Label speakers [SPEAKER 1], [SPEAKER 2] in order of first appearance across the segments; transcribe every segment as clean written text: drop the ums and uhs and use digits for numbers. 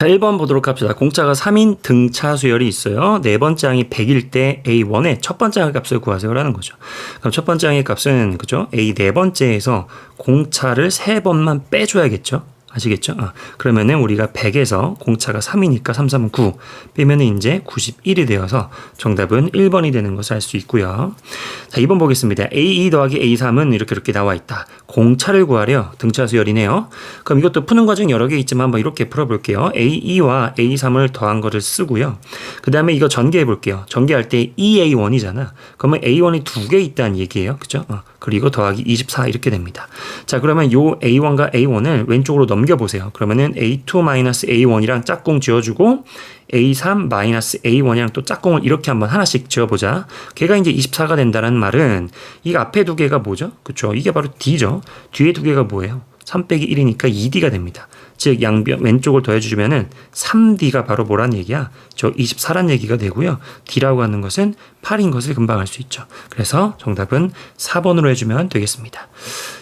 [SPEAKER 1] 자, 1번 보도록 합시다. 공차가 3인 등차 수열이 있어요. 네 번째 항이 100일 때 A1의 첫 번째 항의 값을 구하세요라는 거죠. 그럼 첫 번째 항의 값은 그죠? A 네 번째에서 공차를 3번만 빼줘야겠죠. 아시겠죠? 그러면은 우리가 100에서 공차가 3이니까 3, 3은 9 빼면은 이제 91이 되어서 정답은 1번이 되는 것을 알 수 있고요. 자, 2번 보겠습니다. A2 더하기 A3은 이렇게 나와 있다. 공차를 구하려 등차 수열이네요. 그럼 이것도 푸는 과정이 여러 개 있지만 한번 이렇게 풀어볼게요. A2와 A3을 더한 거를 쓰고요. 그 다음에 이거 전개해 볼게요. 전개할 때 2A1이잖아. 그러면 A1이 2개 있다는 얘기예요. 그죠? 그리고 더하기 24 이렇게 됩니다. 자, 그러면 요 A1과 A1을 왼쪽으로 넘겨보세요. 그러면은 A2-A1이랑 짝꿍 지어주고 A3-A1이랑 또 짝꿍을 이렇게 한번 하나씩 지어보자. 걔가 이제 24가 된다는 말은 이 앞에 두 개가 뭐죠? 그쵸? 이게 바로 D죠. 뒤에 두 개가 뭐예요? 3 빼기 1이니까 2D가 됩니다. 즉 양변 왼쪽을 더해주면은 3D가 바로 뭐란 얘기야? 저 24란 얘기가 되고요. D라고 하는 것은 8인 것을 금방 알 수 있죠. 그래서 정답은 4번으로 해주면 되겠습니다.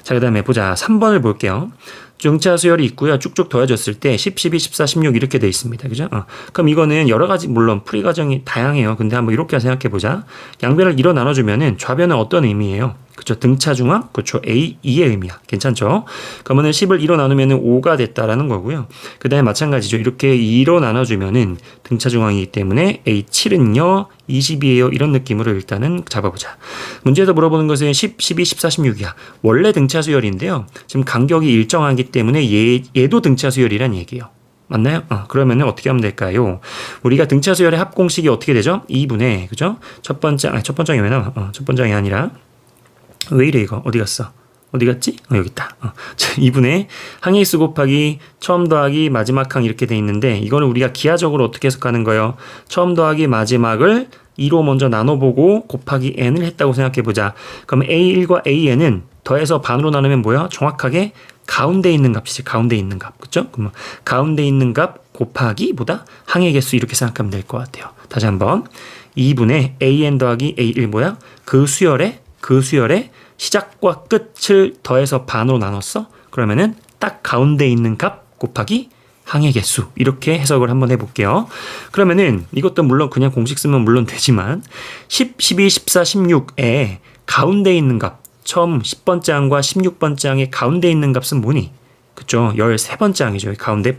[SPEAKER 1] 자, 그 다음에 보자. 3번을 볼게요. 등차 수열이 있고요. 쭉쭉 더해졌을 때 10, 12, 14, 16 이렇게 돼 있습니다. 그죠? 그럼 이거는 여러 가지 물론 풀이 과정이 다양해요. 근데 한번 이렇게 생각해 보자. 양변을 이로 나눠주면은 좌변은 어떤 의미예요? 그쵸? 등차 중앙? 그쵸? A2의 의미야. 괜찮죠? 그러면은 10을 2로 나누면은 5가 됐다라는 거고요. 그 다음에 마찬가지죠. 이렇게 2로 나눠주면은 등차 중앙이기 때문에 A7은요, 20이에요. 이런 느낌으로 일단은 잡아보자. 문제에서 물어보는 것은 10, 12, 14, 16이야. 원래 등차 수열인데요. 지금 간격이 일정하기 때문에 얘도 등차 수열이란 얘기예요. 맞나요? 그러면은 어떻게 하면 될까요? 우리가 등차 수열의 합공식이 어떻게 되죠? 2분의, 그죠? 첫 번째이 왜 나와? 첫 번째이 아니라, 왜 이래, 이거? 어디 갔어? 어디 갔지? 여기 있다. 2분의 항의수 곱하기 처음 더하기 마지막 항 이렇게 돼 있는데, 이거는 우리가 기하적으로 어떻게 해석하는 거예요? 처음 더하기 마지막을 2로 먼저 나눠보고 곱하기 n을 했다고 생각해보자. 그럼 A1과 AN은 더해서 반으로 나누면 뭐야? 정확하게 가운데 있는 값이지. 가운데 있는 값. 그쵸? 그럼 가운데 있는 값 곱하기 뭐다? 항의 개수 이렇게 생각하면 될 것 같아요. 다시 한번 2분의 AN 더하기 A1 뭐야? 그 수열의 시작과 끝을 더해서 반으로 나눴어? 그러면은 딱 가운데 있는 값 곱하기 항의 개수 이렇게 해석을 한번 해볼게요. 그러면은 이것도 물론 그냥 공식 쓰면 물론 되지만 10, 12, 14, 16에 가운데 있는 값 처음 10번째 항과 16번째 항의 가운데 있는 값은 뭐니? 그쵸? 13번째 항이죠. 가운데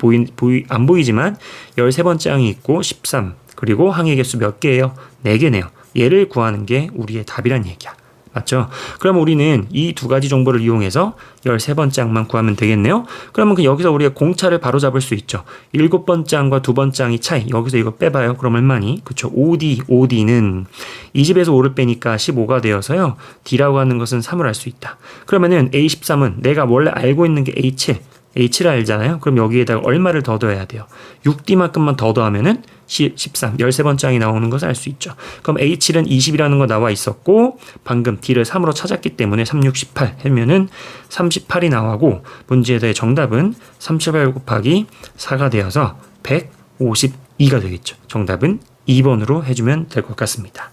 [SPEAKER 1] 안 보이지만 13번째 항이 있고 13 그리고 항의 개수 몇 개예요? 4개네요. 얘를 구하는 게 우리의 답이란 얘기야. 맞죠? 그럼 우리는 이 두 가지 정보를 이용해서 13번째 항만 구하면 되겠네요. 그러면 여기서 우리가 공차를 바로 잡을 수 있죠. 7번째 항과 2번째 항이 차이. 여기서 이거 빼봐요. 그럼 얼마니? 그쵸? 5D는 이 집에서 5를 빼니까 15가 되어서요. D라고 하는 것은 3을 알 수 있다. 그러면은 A13은 내가 원래 알고 있는 게 A7을 알잖아요. 그럼 여기에다가 얼마를 더 더해야 돼요? 6D만큼만 더 더하면은 13, 13번째 항이 나오는 것을 알 수 있죠. 그럼 A7은 20이라는 거 나와 있었고 방금 D를 3으로 찾았기 때문에 3, 6, 18 하면은 38이 나오고 문제의 정답은 38 곱하기 4가 되어서 152가 되겠죠. 정답은 2번으로 해주면 될 것 같습니다.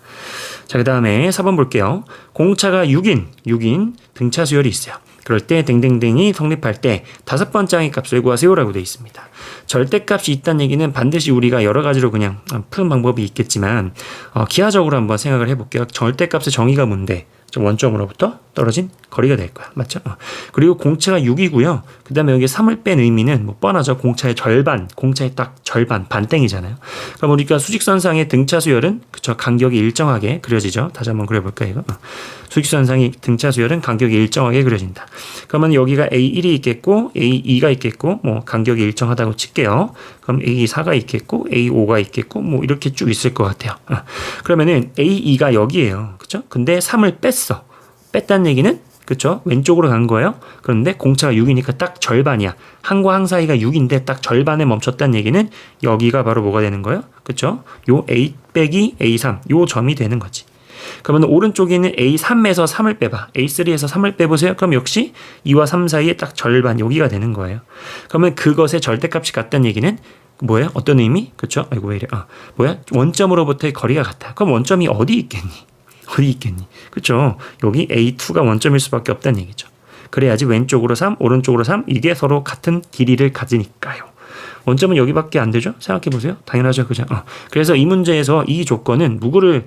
[SPEAKER 1] 자, 그 다음에 4번 볼게요. 공차가 6인 등차 수열이 있어요. 그럴 때 댕댕댕이 성립할 때 5번째 항의 값을 구하세요라고 되어 있습니다. 절대값이 있다는 얘기는 반드시 우리가 여러 가지로 그냥 푸는 방법이 있겠지만 기하적으로 한번 생각을 해볼게요. 절대값의 정의가 뭔데? 원점으로부터 떨어진 거리가 될 거야. 맞죠? 그리고 공차가 6이고요. 그 다음에 여기 3을 뺀 의미는 뭐 뻔하죠. 공차의 절반, 공차의 딱 절반, 반땡이잖아요. 그럼 우리가 수직선상의 등차 수열은 그쵸 간격이 일정하게 그려지죠. 다시 한번 그려볼까요? 이거? 수직선상의 등차 수열은 간격이 일정하게 그려진다. 그러면 여기가 A1이 있겠고 A2가 있겠고 뭐 간격이 일정하다고 칠게요. 그럼 A4가 있겠고 A5가 있겠고 뭐 이렇게 쭉 있을 것 같아요. 그러면은 A2가 여기에요. 그쵸? 근데 3을 뺐다는 얘기는 그쵸? 왼쪽으로 간 거예요. 그런데 공차가 6이니까 딱 절반이야. 항과 항 사이가 6인데 딱 절반에 멈췄다는 얘기는 여기가 바로 뭐가 되는 거예요? 그쵸? 요 A 빼기 A3 요 점이 되는 거지. 그러면 오른쪽에 있는 A3에서 3을 빼봐. A3에서 3을 빼보세요. 그럼 역시 2와 3 사이에 딱 절반 여기가 되는 거예요. 그러면 그것의 절대값이 같다는 얘기는 뭐예요? 어떤 의미? 그쵸? 아이고 왜 이래? 원점으로부터의 거리가 같아. 그럼 원점이 어디 있겠니? 그쵸? 여기 A2가 원점일 수밖에 없다는 얘기죠. 그래야지 왼쪽으로 3, 오른쪽으로 3 이게 서로 같은 길이를 가지니까요. 원점은 여기밖에 안 되죠? 생각해 보세요. 당연하죠. 그죠? 그래서 이 문제에서 이 조건은 뭐를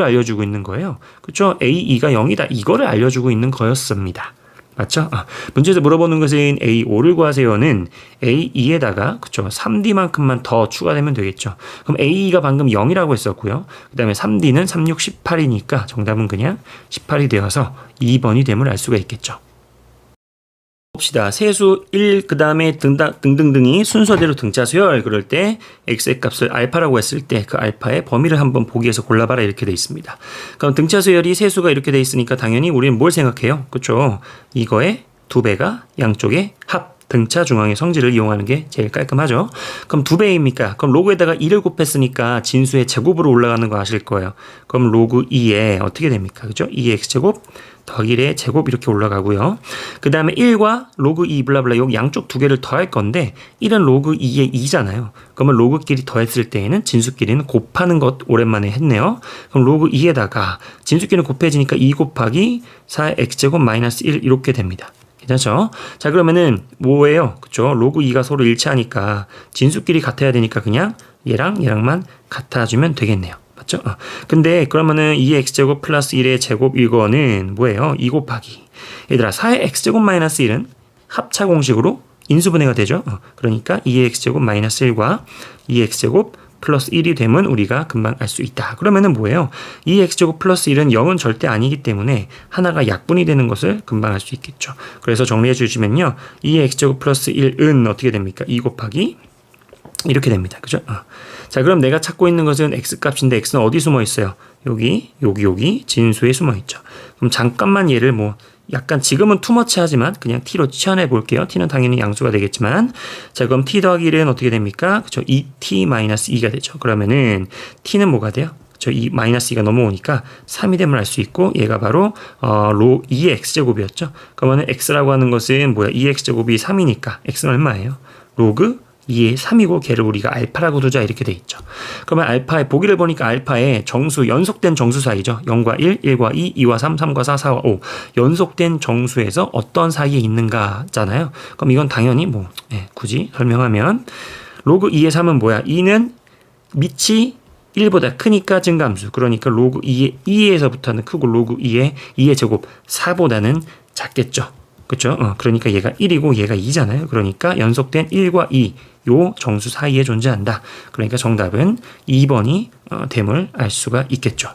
[SPEAKER 1] 알려주고 있는 거예요? 그쵸? A2가 0이다. 이거를 알려주고 있는 거였습니다. 맞죠? 문제에서 물어보는 것은 A5를 구하세요는 A2에다가 그쵸? 3D만큼만 더 추가되면 되겠죠. 그럼 A2가 방금 0이라고 했었고요. 그 다음에 3D는 3, 6, 18이니까 정답은 그냥 18이 되어서 2번이 됨을 알 수가 있겠죠. 봅시다. 세수 1, 그 다음에 등등등이 순서대로 등차수열 그럴 때 x의 값을 알파라고 했을 때 그 알파의 범위를 한번 보기에서 골라봐라 이렇게 돼 있습니다. 그럼 등차수열이 세수가 이렇게 돼 있으니까 당연히 우리는 뭘 생각해요? 그렇죠? 이거의 2배가 양쪽의 합. 등차 중앙의 성질을 이용하는 게 제일 깔끔하죠. 그럼 2배입니까? 그럼 로그에다가 2를 곱했으니까 진수의 제곱으로 올라가는 거 아실 거예요. 그럼 로그 2에 어떻게 됩니까? 그죠? 2의 x제곱 더하기 1의 제곱 이렇게 올라가고요. 그 다음에 1과 로그 2 블라블라 여기 양쪽 두 개를 더할 건데 1은 로그 2의 2잖아요. 그러면 로그끼리 더했을 때에는 진수끼리는 곱하는 것 오랜만에 했네요. 그럼 로그 2에다가 진수끼리는 곱해지니까 2 곱하기 4의 x제곱 마이너스 1 이렇게 됩니다. 괜찮죠? 자, 그러면은 뭐예요? 그쵸? 로그 2가 서로 일치하니까 진수끼리 같아야 되니까 그냥 얘랑만 같아주면 되겠네요. 맞죠? 근데 그러면은 2의 x제곱 플러스 1의 제곱 이거는 뭐예요? 2 곱하기. 얘들아, 4의 x제곱 마이너스 1은 합차 공식으로 인수분해가 되죠? 그러니까 2의 x제곱 마이너스 1과 2의 x제곱 플러스 1이 되면 우리가 금방 알 수 있다. 그러면은 뭐예요? 2x제곱 플러스 1은 0은 절대 아니기 때문에 하나가 약분이 되는 것을 금방 알 수 있겠죠. 그래서 정리해 주시면요. 2x제곱 플러스 1은 어떻게 됩니까? 2 곱하기 이렇게 됩니다. 그죠? 자, 그럼 내가 찾고 있는 것은 x값인데 x는 어디 숨어 있어요? 여기 진수에 숨어 있죠. 그럼 잠깐만 얘를 약간 지금은 투머치 하지만 그냥 t로 치환해 볼게요. t는 당연히 양수가 되겠지만 자, 그럼 t 더하기 1은 어떻게 됩니까? 그쵸? 2t-2가 되죠. 그러면은 t는 뭐가 돼요? 그쵸? 이 마이너스 2가 넘어오니까 3이 됨을 알 수 있고 얘가 바로 2의 x제곱이었죠. 그러면은 x라고 하는 것은 뭐야? 2의 x제곱이 3이니까 x는 얼마예요? 로그 2의 3이고 걔를 우리가 알파라고 두자 이렇게 돼 있죠. 그러면 알파의 보기를 보니까 알파의 정수 연속된 정수 사이죠. 0과 1, 1과 2, 2와 3, 3과 4, 4와 5 연속된 정수에서 어떤 사이에 있는가잖아요. 그럼 이건 당연히 굳이 설명하면 로그 2의 3은 뭐야? 2는 밑이 1보다 크니까 증감수. 그러니까 로그 2에서부터는 크고 로그 2의 제곱 4보다는 작겠죠. 그쵸? 그러니까 얘가 1이고 얘가 2잖아요. 그러니까 연속된 1과 2, 요 정수 사이에 존재한다. 그러니까 정답은 2번이 됨을 알 수가 있겠죠.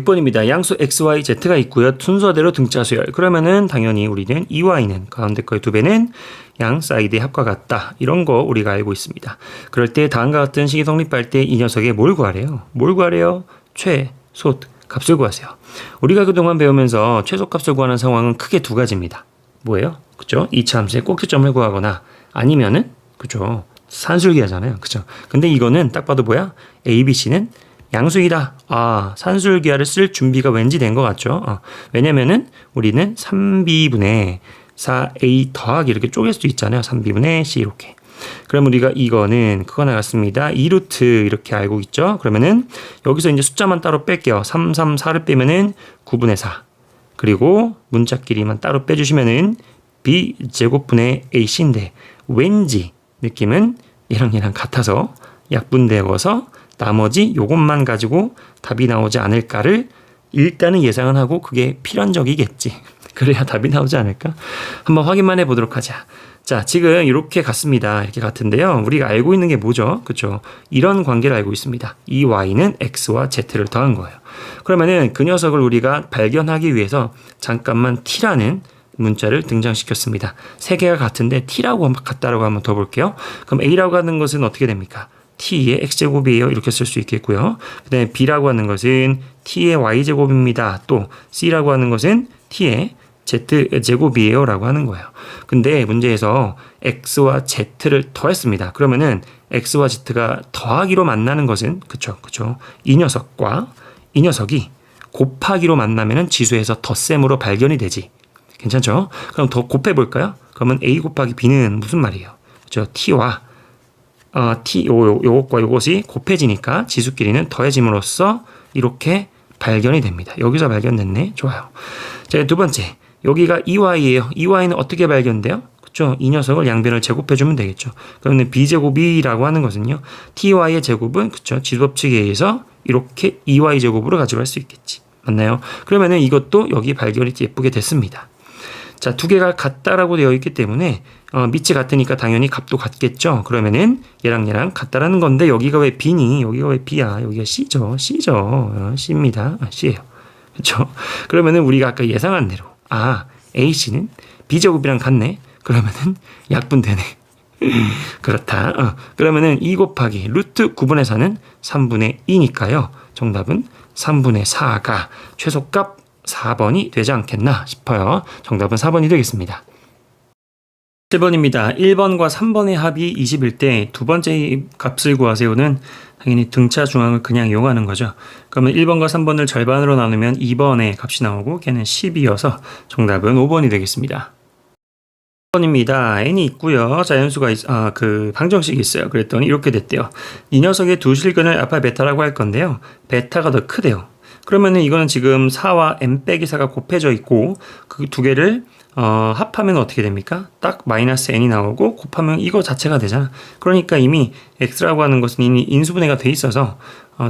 [SPEAKER 1] 6번입니다. 양수 x, y, z가 있고요. 순서대로 등차수열. 그러면은 당연히 우리는 2y는 가운데 거의 2배는 양 사이드의 합과 같다. 이런 거 우리가 알고 있습니다. 그럴 때 다음과 같은 식이 성립할 때 이 녀석의 뭘 구하래요? 최소 값을 구하세요. 우리가 그동안 배우면서 최소값을 구하는 상황은 크게 두 가지입니다. 뭐예요? 그죠? 이차함수의 꼭지점을 구하거나 아니면은 그죠? 산술기 하잖아요. 그죠? 근데 이거는 딱 봐도 뭐야? A, B, C는 양수이다. 산술기하를 쓸 준비가 왠지 된 것 같죠? 왜냐면은 우리는 3B분의 4A 더하기 이렇게 쪼갤 수 있잖아요. 3B분의 C 이렇게. 그럼 우리가 이거는 그거 나갔습니다. 2루트 이렇게 알고 있죠? 그러면은 여기서 이제 숫자만 따로 뺄게요. 3, 3, 4를 빼면은 9분의 4. 그리고 문자끼리만 따로 빼주시면은 B제곱분의 AC인데 왠지 느낌은 얘랑 같아서 약분되어서 나머지 요것만 가지고 답이 나오지 않을까를 일단은 예상은 하고 그게 필연적이겠지. 그래야 답이 나오지 않을까? 한번 확인만 해보도록 하자. 자, 지금 이렇게 같습니다. 이렇게 같은데요. 우리가 알고 있는 게 뭐죠? 그쵸? 이런 관계를 알고 있습니다. 이 y는 x와 z를 더한 거예요. 그러면은 그 녀석을 우리가 발견하기 위해서 잠깐만 t라는 문자를 등장시켰습니다. 세 개가 같은데 t라고 같다라고 한번 더 볼게요. 그럼 a라고 하는 것은 어떻게 됩니까? t의 x제곱이에요. 이렇게 쓸 수 있겠고요. 그 다음에 b라고 하는 것은 t의 y제곱입니다. 또 c라고 하는 것은 t의 z제곱이에요 라고 하는 거예요. 근데 문제에서 x와 z를 더했습니다. 그러면은 x와 z가 더하기로 만나는 것은 그쵸 이 녀석과 이 녀석이 곱하기로 만나면은 지수에서 덧셈으로 발견이 되지. 괜찮죠? 그럼 더 곱해볼까요? 그러면 a 곱하기 b는 무슨 말이에요? 그쵸? t와 요것과 요것이 곱해지니까 지수끼리는 더해짐으로써 이렇게 발견이 됩니다. 여기서 발견됐네. 좋아요. 자, 두 번째. 여기가 2y예요. 2y는 어떻게 발견돼요? 이 녀석을 양변을 제곱해주면 되겠죠. 그러면 b제곱이라고 하는 것은요. ty의 제곱은 그쵸. 지수법칙에 의해서 이렇게 2y 제곱으로 가져갈 수 있겠지. 맞나요? 그러면은 이것도 여기 발견이 예쁘게 됐습니다. 자, 두 개가 같다라고 되어 있기 때문에 밑이 같으니까 당연히 값도 같겠죠. 그러면은 얘랑 같다라는 건데 여기가 왜 B니? 여기가 왜 B야? 여기가 C죠. C입니다. C예요. 그렇죠? 그러면은 우리가 아까 예상한 대로 AC는 B제곱이랑 같네. 그러면은 약분되네. 그렇다. 그러면은 2 곱하기 루트 9분의 4는 3분의 2니까요. 정답은 3분의 4가 최소값 4번이 되지 않겠나 싶어요. 정답은 4번이 되겠습니다. 7번입니다. 1번과 3번의 합이 20일 때 두 번째 값을 구하세요는 당연히 등차 중앙을 그냥 이용하는 거죠. 그러면 1번과 3번을 절반으로 나누면 2번의 값이 나오고 걔는 10이어서 정답은 5번이 되겠습니다. 1번입니다. n이 있고요. 자연수가 방정식이 있어요. 그랬더니 이렇게 됐대요. 이 녀석의 두 실근을 알파 베타라고 할 건데요. 베타가 더 크대요. 그러면은 이거는 지금 4와 n 빼기 4가 곱해져 있고 그 두 개를 합하면 어떻게 됩니까? 딱 마이너스 n이 나오고 곱하면 이거 자체가 되잖아. 그러니까 이미 x라고 하는 것은 이미 인수분해가 돼 있어서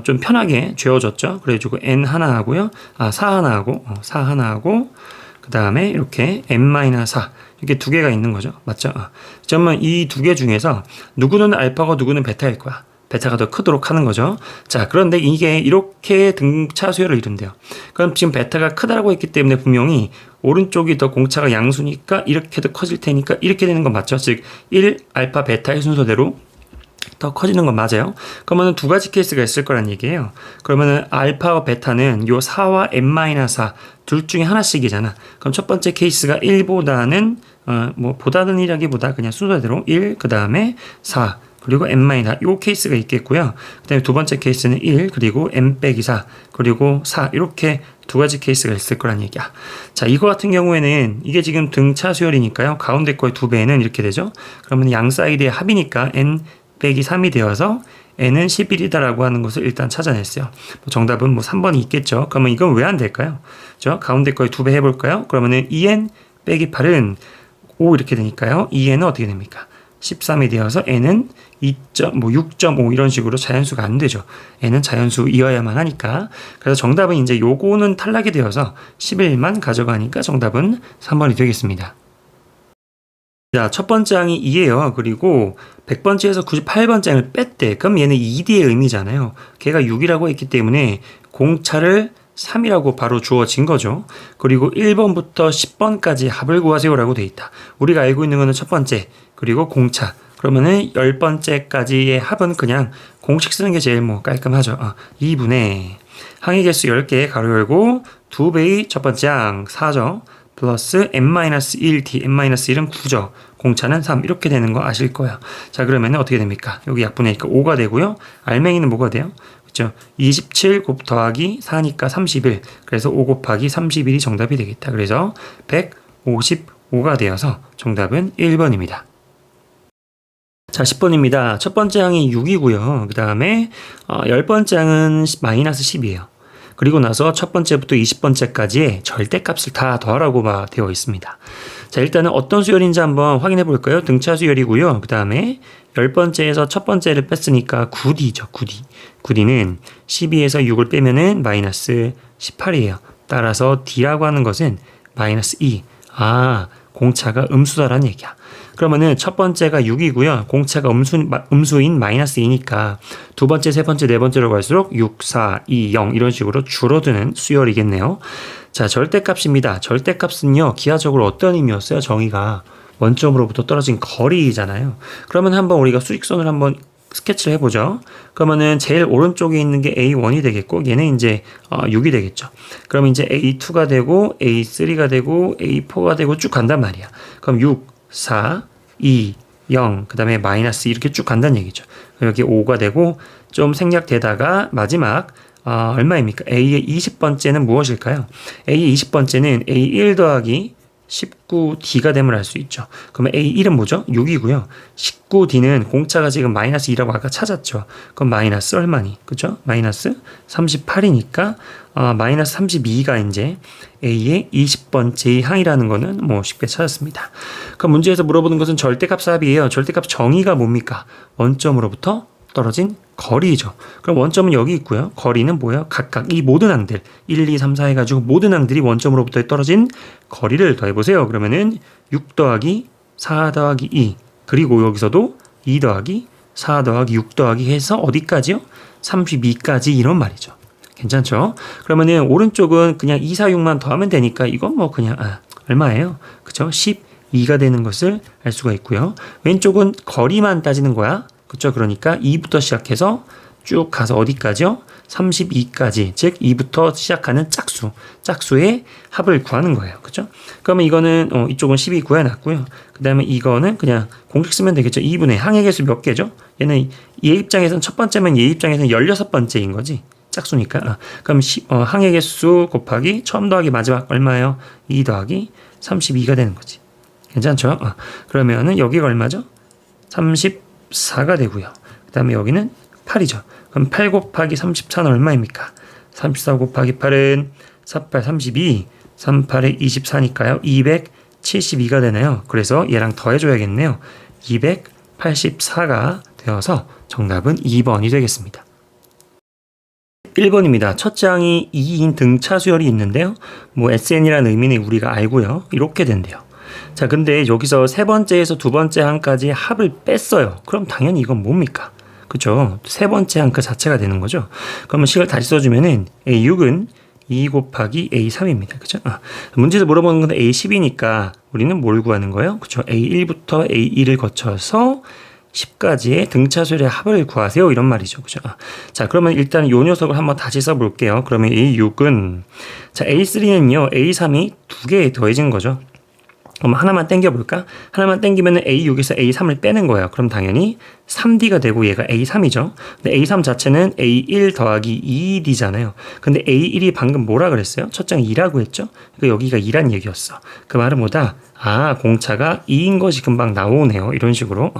[SPEAKER 1] 좀 편하게 죄어졌죠. 그래가지고 n 하나 하고요. 4 하나 하고 그 다음에 이렇게 n-4 이렇게 두 개가 있는 거죠. 맞죠? 그러면 이 두 개 중에서 누구는 알파고 누구는 베타일 거야. 베타가 더 크도록 하는 거죠. 자, 그런데 이게 이렇게 등차 수열을 이룬대요. 그럼 지금 베타가 크다라고 했기 때문에 분명히 오른쪽이 더 공차가 양수니까 이렇게 더 커질 테니까 이렇게 되는 건 맞죠? 즉 1 알파 베타의 순서대로 더 커지는 건 맞아요. 그러면 두 가지 케이스가 있을 거란 얘기예요. 그러면은 알파와 베타는 요 4와 n-4 둘 중에 하나씩이잖아. 그럼 첫 번째 케이스가 1보다는 보다는 1이라기보다 그냥 순서대로 1, 그 다음에 4 그리고 n-4 요 케이스가 있겠고요. 그 다음에 두 번째 케이스는 1 그리고 n 빼기 4 그리고 4 이렇게 두 가지 케이스가 있을 거란 얘기야. 자, 이거 같은 경우에는 이게 지금 등차 수열이니까요. 가운데 거의 2배는 이렇게 되죠. 그러면 양 사이드의 합이니까 n 빼기 3이 되어서 n은 11이다라고 하는 것을 일단 찾아냈어요. 정답은 3번이 있겠죠. 그러면 이건 왜 안 될까요? 그죠? 가운데 거의 2배 해볼까요? 그러면은 2n 빼기 8은 5 이렇게 되니까요. 2n은 어떻게 됩니까? 13이 되어서 n은 6.5 이런 식으로 자연수가 안 되죠. n은 자연수이어야만 하니까. 그래서 정답은 이제 요거는 탈락이 되어서 11만 가져가니까 정답은 3번이 되겠습니다. 자, 첫 번째 항이 2예요. 그리고 100번째에서 98번째 항을 뺐대. 그럼 얘는 2D의 의미잖아요. 걔가 6이라고 했기 때문에 공차를 3이라고 바로 주어진 거죠. 그리고 1번부터 10번까지 합을 구하세요라고 돼 있다. 우리가 알고 있는 거는 첫 번째, 그리고 공차. 그러면은 10번째까지의 합은 그냥 공식 쓰는 게 제일 깔끔하죠. 2분의 항의 개수 10개 가로 열고 2배의 첫 번째 항 4죠. 플러스 n-1d, n-1은 9죠. 공차는 3 이렇게 되는 거 아실 거야. 자, 그러면 어떻게 됩니까? 여기 약분하니까 5가 되고요. 알맹이는 뭐가 돼요? 그렇죠? 27 더하기 4니까 31. 그래서 5 곱하기 31이 정답이 되겠다. 그래서 155가 되어서 정답은 1번입니다. 자, 10번입니다. 첫 번째 항이 6이고요. 그 다음에 10번째 항은 마이너스 10이에요. 그리고 나서 첫 번째부터 20번째까지의 절대값을 다 더하라고 되어 있습니다. 자, 일단은 어떤 수열인지 한번 확인해 볼까요? 등차 수열이고요. 그 다음에 10번째에서 첫 번째를 뺐으니까 9D죠. 9D. 9D는 12에서 6을 빼면은 마이너스 18이에요. 따라서 D라고 하는 것은 마이너스 2. 공차가 음수다라는 얘기야. 그러면은 첫 번째가 6이고요. 공차가 음수인 마이너스 2니까 두 번째, 세 번째, 네 번째로 갈수록 6, 4, 2, 0 이런 식으로 줄어드는 수열이겠네요. 자, 절대값입니다. 절대값은요. 기하적으로 어떤 의미였어요? 정의가 원점으로부터 떨어진 거리잖아요. 그러면 한번 우리가 수직선을 한번 스케치를 해보죠. 그러면은 제일 오른쪽에 있는 게 A1이 되겠고 얘는 이제 6이 되겠죠. 그럼 이제 A2가 되고 A3가 되고 A4가 되고 쭉 간단 말이야. 그럼 6, 4, 2, 0, 그 다음에 마이너스 이렇게 쭉 간다는 얘기죠. 여기 5가 되고 좀 생략되다가 마지막 얼마입니까? A의 20번째는 무엇일까요? A의 20번째는 A1 더하기 19D가 됨을 알 수 있죠. 그러면 A1은 뭐죠? 6이고요. 19D는 공차가 지금 마이너스 2라고 아까 찾았죠. 그럼 마이너스 얼마니? 그죠? 마이너스 38이니까 마이너스 32가 이제 A의 20번째 항이라는 거는 뭐 쉽게 찾았습니다. 그럼 문제에서 물어보는 것은 절대값 합이에요. 절대값 정의가 뭡니까? 원점으로부터 떨어진 거리죠. 그럼 원점은 여기 있고요. 거리는 뭐예요? 각각 이 모든 항들 1, 2, 3, 4 해가지고 모든 항들이 원점으로부터 떨어진 거리를 더해보세요. 그러면은 6 더하기 4 더하기 2 그리고 여기서도 2 더하기 4 더하기 6 더하기 해서 어디까지요? 32까지 이런 말이죠. 괜찮죠? 그러면은 오른쪽은 그냥 2, 4, 6만 더하면 되니까 이건 뭐 그냥 얼마예요? 그쵸? 12가 되는 것을 알 수가 있고요. 왼쪽은 거리만 따지는 거야. 그쵸? 그러니까 2부터 시작해서 쭉 가서 어디까지요? 32까지, 즉 2부터 시작하는 짝수의 합을 구하는 거예요. 그쵸? 그러면 이거는 이쪽은 12 구해놨고요. 그 다음에 이거는 그냥 공식 쓰면 되겠죠. 2분의 항의 개수 몇 개죠? 얘는 얘 입장에서는 첫 번째면 얘 입장에서는 16번째인 거지. 짝수니까. 그럼 항의 개수 곱하기 처음 더하기 마지막 얼마예요? 2 더하기 32가 되는 거지. 괜찮죠? 그러면은 여기가 얼마죠? 34가 되고요. 그 다음에 여기는 8이죠. 그럼 8 곱하기 34는 얼마입니까? 34 곱하기 8은 48, 32, 38에 24니까요. 272가 되네요. 그래서 얘랑 더해줘야겠네요. 284가 되어서 정답은 2번이 되겠습니다. 1번입니다. 첫째 항이 2인 등차 수열이 있는데요. 뭐 SN이라는 의미는 우리가 알고요. 이렇게 된대요. 자, 근데 여기서 세 번째에서 두 번째 항까지 합을 뺐어요. 그럼 당연히 이건 뭡니까? 그죠? 세 번째 항 그 자체가 되는 거죠. 그러면 식을 다시 써주면은 A6은 2 곱하기 A3입니다. 그죠? 문제에서 물어보는 건 A10이니까 우리는 뭘 구하는 거예요? 그죠? A1부터 A2를 거쳐서 10까지의 등차수열의 합을 구하세요. 이런 말이죠. 그죠? 자, 그러면 일단 요 녀석을 한번 다시 써볼게요. 그러면 A6은, 자, A3는요, A3이 두 개 더해진 거죠. 그럼 하나만 땡겨볼까? 하나만 땡기면 A6에서 A3을 빼는 거예요. 그럼 당연히 3D가 되고 얘가 A3이죠. 근데 A3 자체는 A1 더하기 2D잖아요. 근데 A1이 방금 뭐라 그랬어요? 첫 장 2라고 했죠? 그러니까 여기가 2란 얘기였어. 그 말은 뭐다? 공차가 2인 것이 금방 나오네요. 이런 식으로.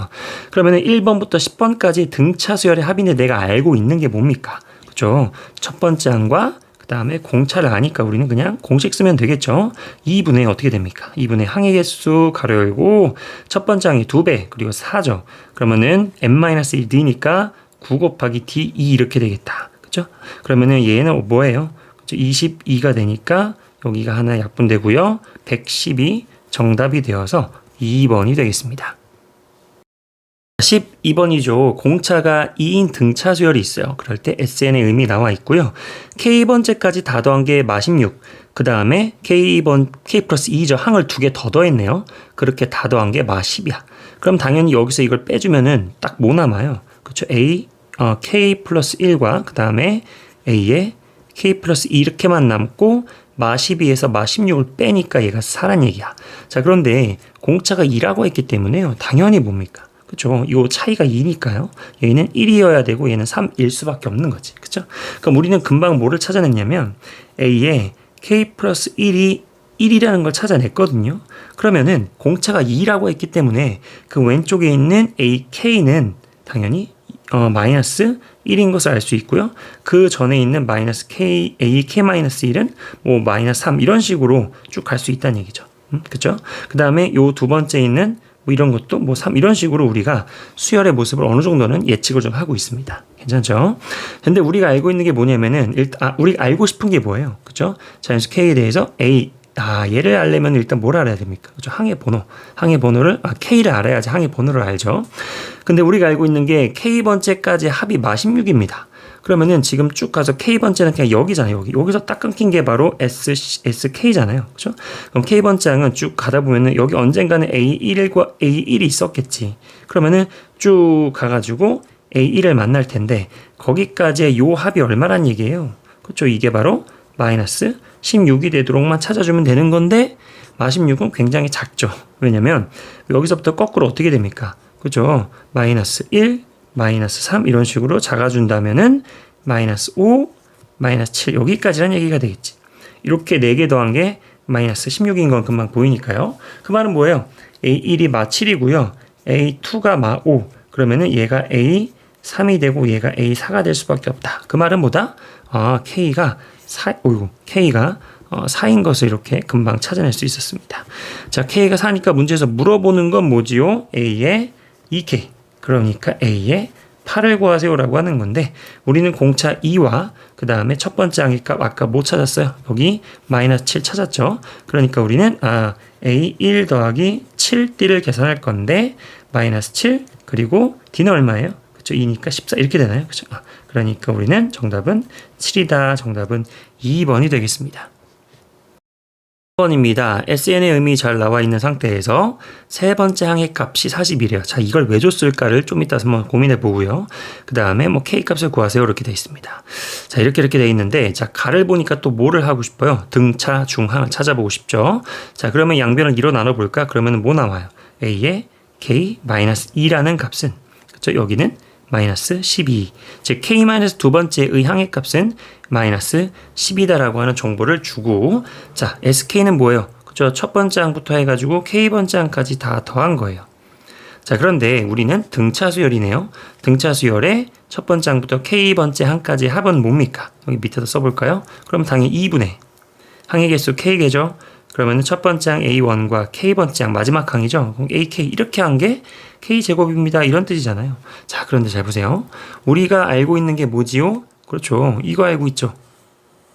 [SPEAKER 1] 그러면 1번부터 10번까지 등차 수열의 합인데 내가 알고 있는 게 뭡니까? 그죠? 첫 번째 항과 그 다음에 공차를 아니까 우리는 그냥 공식 쓰면 되겠죠. 2분의 어떻게 됩니까? 2분의 항의 개수 가로 열고 첫 번째 항이 2배 그리고 4죠. 그러면은 n-1d니까 9 곱하기 d 2 이렇게 되겠다. 그죠? 그러면은 얘는 뭐예요? 22가 되니까 여기가 하나 약분되고요. 110이 정답이 되어서 2번이 되겠습니다. 12번이죠. 공차가 2인 등차 수열이 있어요. 그럴 때 SN의 의미 나와 있고요. K번째까지 다 더한 게 마16. 그 다음에 K 플러스 2죠. 항을 두 개 더 더했네요. 그렇게 다 더한 게 마10이야. 그럼 당연히 여기서 이걸 빼주면은 딱 뭐 남아요? 그렇죠? K 플러스 1과 그 다음에 A에 K 플러스 2 이렇게만 남고 마12에서 마16을 빼니까 얘가 4란 얘기야. 자, 그런데 공차가 2라고 했기 때문에요. 당연히 뭡니까? 그쵸? 이 차이가 2니까요. 얘는 1이어야 되고 얘는 3일 수밖에 없는 거지. 그쵸? 그럼 우리는 금방 뭐를 찾아냈냐면 A에 K 플러스 1이 1이라는 걸 찾아냈거든요. 그러면은 공차가 2라고 했기 때문에 그 왼쪽에 있는 AK는 당연히 마이너스 1인 것을 알 수 있고요. 그 전에 있는 마이너스 K, AK 마이너스 1은 뭐 마이너스 3 이런 식으로 쭉 갈 수 있다는 얘기죠. 그쵸? 그 다음에 요 두 번째 있는 뭐 이런 것도 뭐 3 이런 식으로 우리가 수열의 모습을 어느 정도는 예측을 좀 하고 있습니다. 괜찮죠? 근데 우리가 알고 있는 게 뭐냐면은 우리가 알고 싶은 게 뭐예요? 그죠? 자연수 K에 대해서 얘를 알려면 일단 뭘 알아야 됩니까? 그죠? 항의 번호를 K를 알아야지 항의 번호를 알죠. 근데 우리가 알고 있는 게 K번째까지 합이 마16입니다. 그러면은 지금 쭉 가서 K번째는 그냥 여기잖아요. 여기서 딱 끊긴 게 바로 SK잖아요. 그죠? 그럼 K번째 항은 쭉 가다 보면은 여기 언젠가는 A1과 A1이 있었겠지. 그러면은 쭉 가가지고 A1을 만날 텐데 거기까지의 요 합이 얼마란 얘기예요? 그렇죠? 이게 바로 마이너스 16이 되도록만 찾아주면 되는 건데 마16은 굉장히 작죠. 왜냐면 여기서부터 거꾸로 어떻게 됩니까? 그죠? 마이너스 1, 마이너스 3 이런 식으로 작아준다면은 마이너스 5, 마이너스 7 여기까지란 얘기가 되겠지. 이렇게 4개 더한 게 마이너스 16인 건 금방 보이니까요. 그 말은 뭐예요? A1이 마 7이고요. A2가 마 5. 그러면은 얘가 A3이 되고 얘가 A4가 될 수밖에 없다. 그 말은 뭐다? K가 4인 것을 이렇게 금방 찾아낼 수 있었습니다. 자, K가 4니까 문제에서 물어보는 건 뭐지요? A의 2K. 그러니까 A의 8을 구하세요라고 하는 건데 우리는 공차 2와 그 다음에 첫 번째 항의값 아까 못 찾았어요. 여기 마이너스 7 찾았죠. 그러니까 우리는 A1 더하기 7D를 계산할 건데 마이너스 7 그리고 D는 얼마예요? 그렇죠. 2니까 14 이렇게 되나요? 그렇죠. 그러니까 우리는 정답은 7이다. 정답은 2번이 되겠습니다. 1번입니다. SN의 의미 잘 나와 있는 상태에서 세 번째 항의 값이 41이에요. 자, 이걸 왜 줬을까를 좀 이따 한번 고민해 보고요. 그 다음에 K 값을 구하세요. 이렇게 되어 있습니다. 자, 이렇게 되어 있는데, 자, 가를 보니까 또 뭐를 하고 싶어요? 등차, 중항 찾아보고 싶죠. 자, 그러면 양변을 2로 나눠볼까? 그러면 뭐 나와요? A의 K-2라는 값은, 그쵸? 여기는 마이너스 12. 즉, K- 두 번째의 항의 값은 마이너스 10이다라고 하는 정보를 주고, 자, SK는 뭐예요? 그죠? 첫 번째 항부터 해가지고 K번째 항까지 다 더한 거예요. 자, 그런데 우리는 등차수열이네요. 등차수열의 첫 번째 항부터 K번째 항까지 합은 뭡니까? 여기 밑에다 써볼까요? 그럼 당연히 2분의 항의 개수 K개죠? 그러면 첫 번째 항 A1과 K번째 항 마지막 항이죠. 그럼 AK 이렇게 한 게 K제곱입니다. 이런 뜻이잖아요. 자, 그런데 잘 보세요. 우리가 알고 있는 게 뭐지요? 그렇죠. 이거 알고 있죠.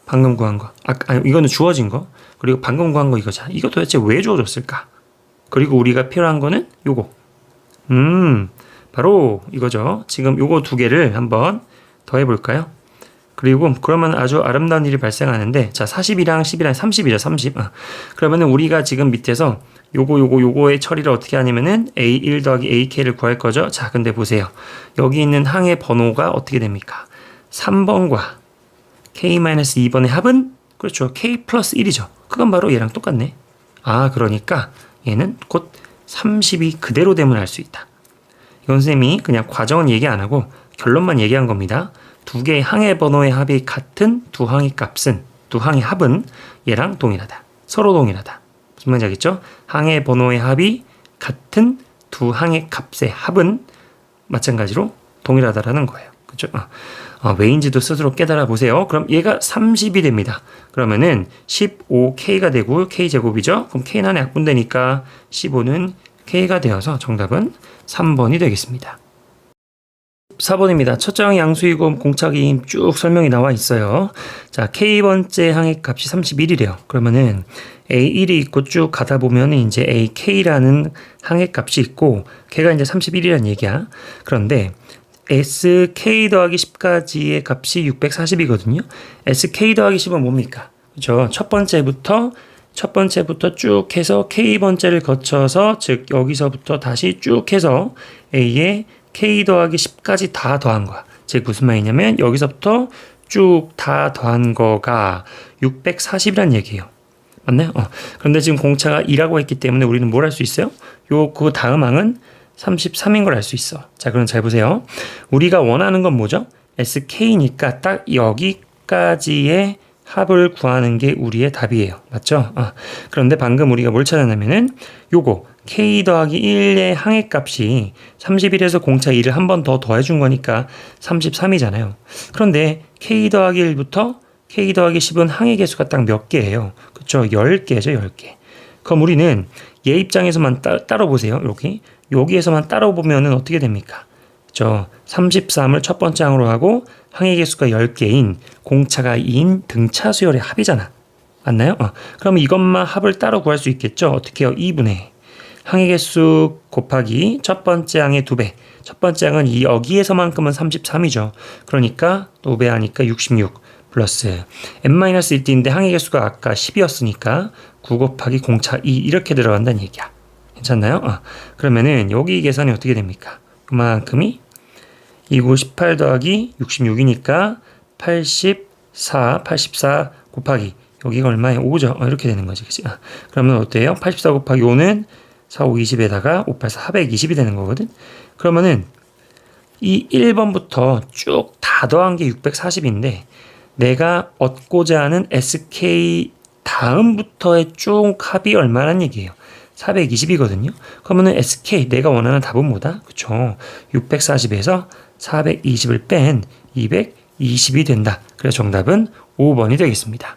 [SPEAKER 1] 방금 구한 거. 이거는 주어진 거. 그리고 방금 구한 거 이거잖아. 이거 도대체 왜 주어졌을까? 그리고 우리가 필요한 거는 요거. 바로 이거죠. 지금 요거 두 개를 한번 더해볼까요? 그리고 그러면 아주 아름다운 일이 발생하는데, 자, 40이랑 10이랑 30이죠. 30. 그러면은 우리가 지금 밑에서 요거의 처리를 어떻게 하냐면은 A1 더하기 AK를 구할 거죠. 자, 근데 보세요. 여기 있는 항의 번호가 어떻게 됩니까? 3번과 K-2번의 합은 그렇죠. K 플러스 1이죠. 그건 바로 얘랑 똑같네. 그러니까 얘는 곧 30이 그대로 되면 알 수 있다. 이건 쌤이 그냥 과정은 얘기 안 하고 결론만 얘기한 겁니다. 두 개의 항의 번호의 합이 같은 두 항의 값은, 두 항의 합은 얘랑 동일하다. 서로 동일하다. 무슨 말인지 알겠죠? 항의 번호의 합이 같은 두 항의 값의 합은 마찬가지로 동일하다라는 거예요. 그렇죠? 왜인지도 스스로 깨달아 보세요. 그럼 얘가 30이 됩니다. 그러면은 15K가 되고 K제곱이죠? 그럼 K는 안에 약분되니까 15는 K가 되어서 정답은 3번이 되겠습니다. 4번입니다. 첫째 항의 양수이고 공차기임 쭉 설명이 나와 있어요. 자, K번째 항의 값이 31이래요. 그러면은 A1이 있고 쭉 가다 보면 이제 AK라는 항의 값이 있고 걔가 이제 31이라는 얘기야. 그런데 SK 더하기 10까지의 값이 640이거든요. SK 더하기 10은 뭡니까? 그죠? 첫 번째부터 쭉 해서 K번째를 거쳐서, 즉 여기서부터 다시 쭉 해서 A의 K 더하기 10까지 다 더한 거야. 즉 무슨 말이냐면 여기서부터 쭉 다 더한 거가 640이란 얘기예요. 맞나요? 그런데 지금 공차가 2라고 했기 때문에 우리는 뭘 할 수 있어요? 그 다음 항은 33인 걸 알 수 있어. 자, 그럼 잘 보세요. 우리가 원하는 건 뭐죠? SK니까 딱 여기까지의 합을 구하는 게 우리의 답이에요. 맞죠? 그런데 방금 우리가 뭘 찾았냐면은 요거 K 더하기 1의 항의 값이 31에서 공차 2를 한 번 더 더해준 거니까 33이잖아요. 그런데 K 더하기 1부터 K 더하기 10은 항의 개수가 딱 몇 개예요? 그쵸? 10개죠, 10개. 그럼 우리는 얘 입장에서만 따로 보세요. 이렇게. 여기에서만 따로 보면은 어떻게 됩니까? 그쵸? 33을 첫 번째 항으로 하고 항의 개수가 10개인 공차가 2인 등차 수열의 합이잖아. 맞나요? 그럼 이것만 합을 따로 구할 수 있겠죠? 어떻게 해요? 2분의 항의 개수 곱하기 첫 번째 항의 2배. 첫 번째 항은 여기에서만큼은 33이죠. 그러니까 5배 하니까 66 플러스 n-1D인데 항의 개수가 아까 10이었으니까 9 곱하기 공차 2 이렇게 들어간다는 얘기야. 괜찮나요? 그러면은 여기 계산이 어떻게 됩니까? 그만큼이 29, 18 더하기 66이니까 84 곱하기 여기가 얼마예요? 5죠? 이렇게 되는 거지. 그치? 그러면 어때요? 84 곱하기 5는 4, 5, 20에다가 5, 8, 420이 되는 거거든? 그러면은 이 1번부터 쭉 다 더한 게 640인데 내가 얻고자 하는 SK 다음부터의 쭉 합이 얼마란 얘기예요? 420이거든요. 그러면은 SK 내가 원하는 답은 뭐다? 그쵸? 640에서 420을 뺀 220이 된다. 그래서 정답은 5번이 되겠습니다.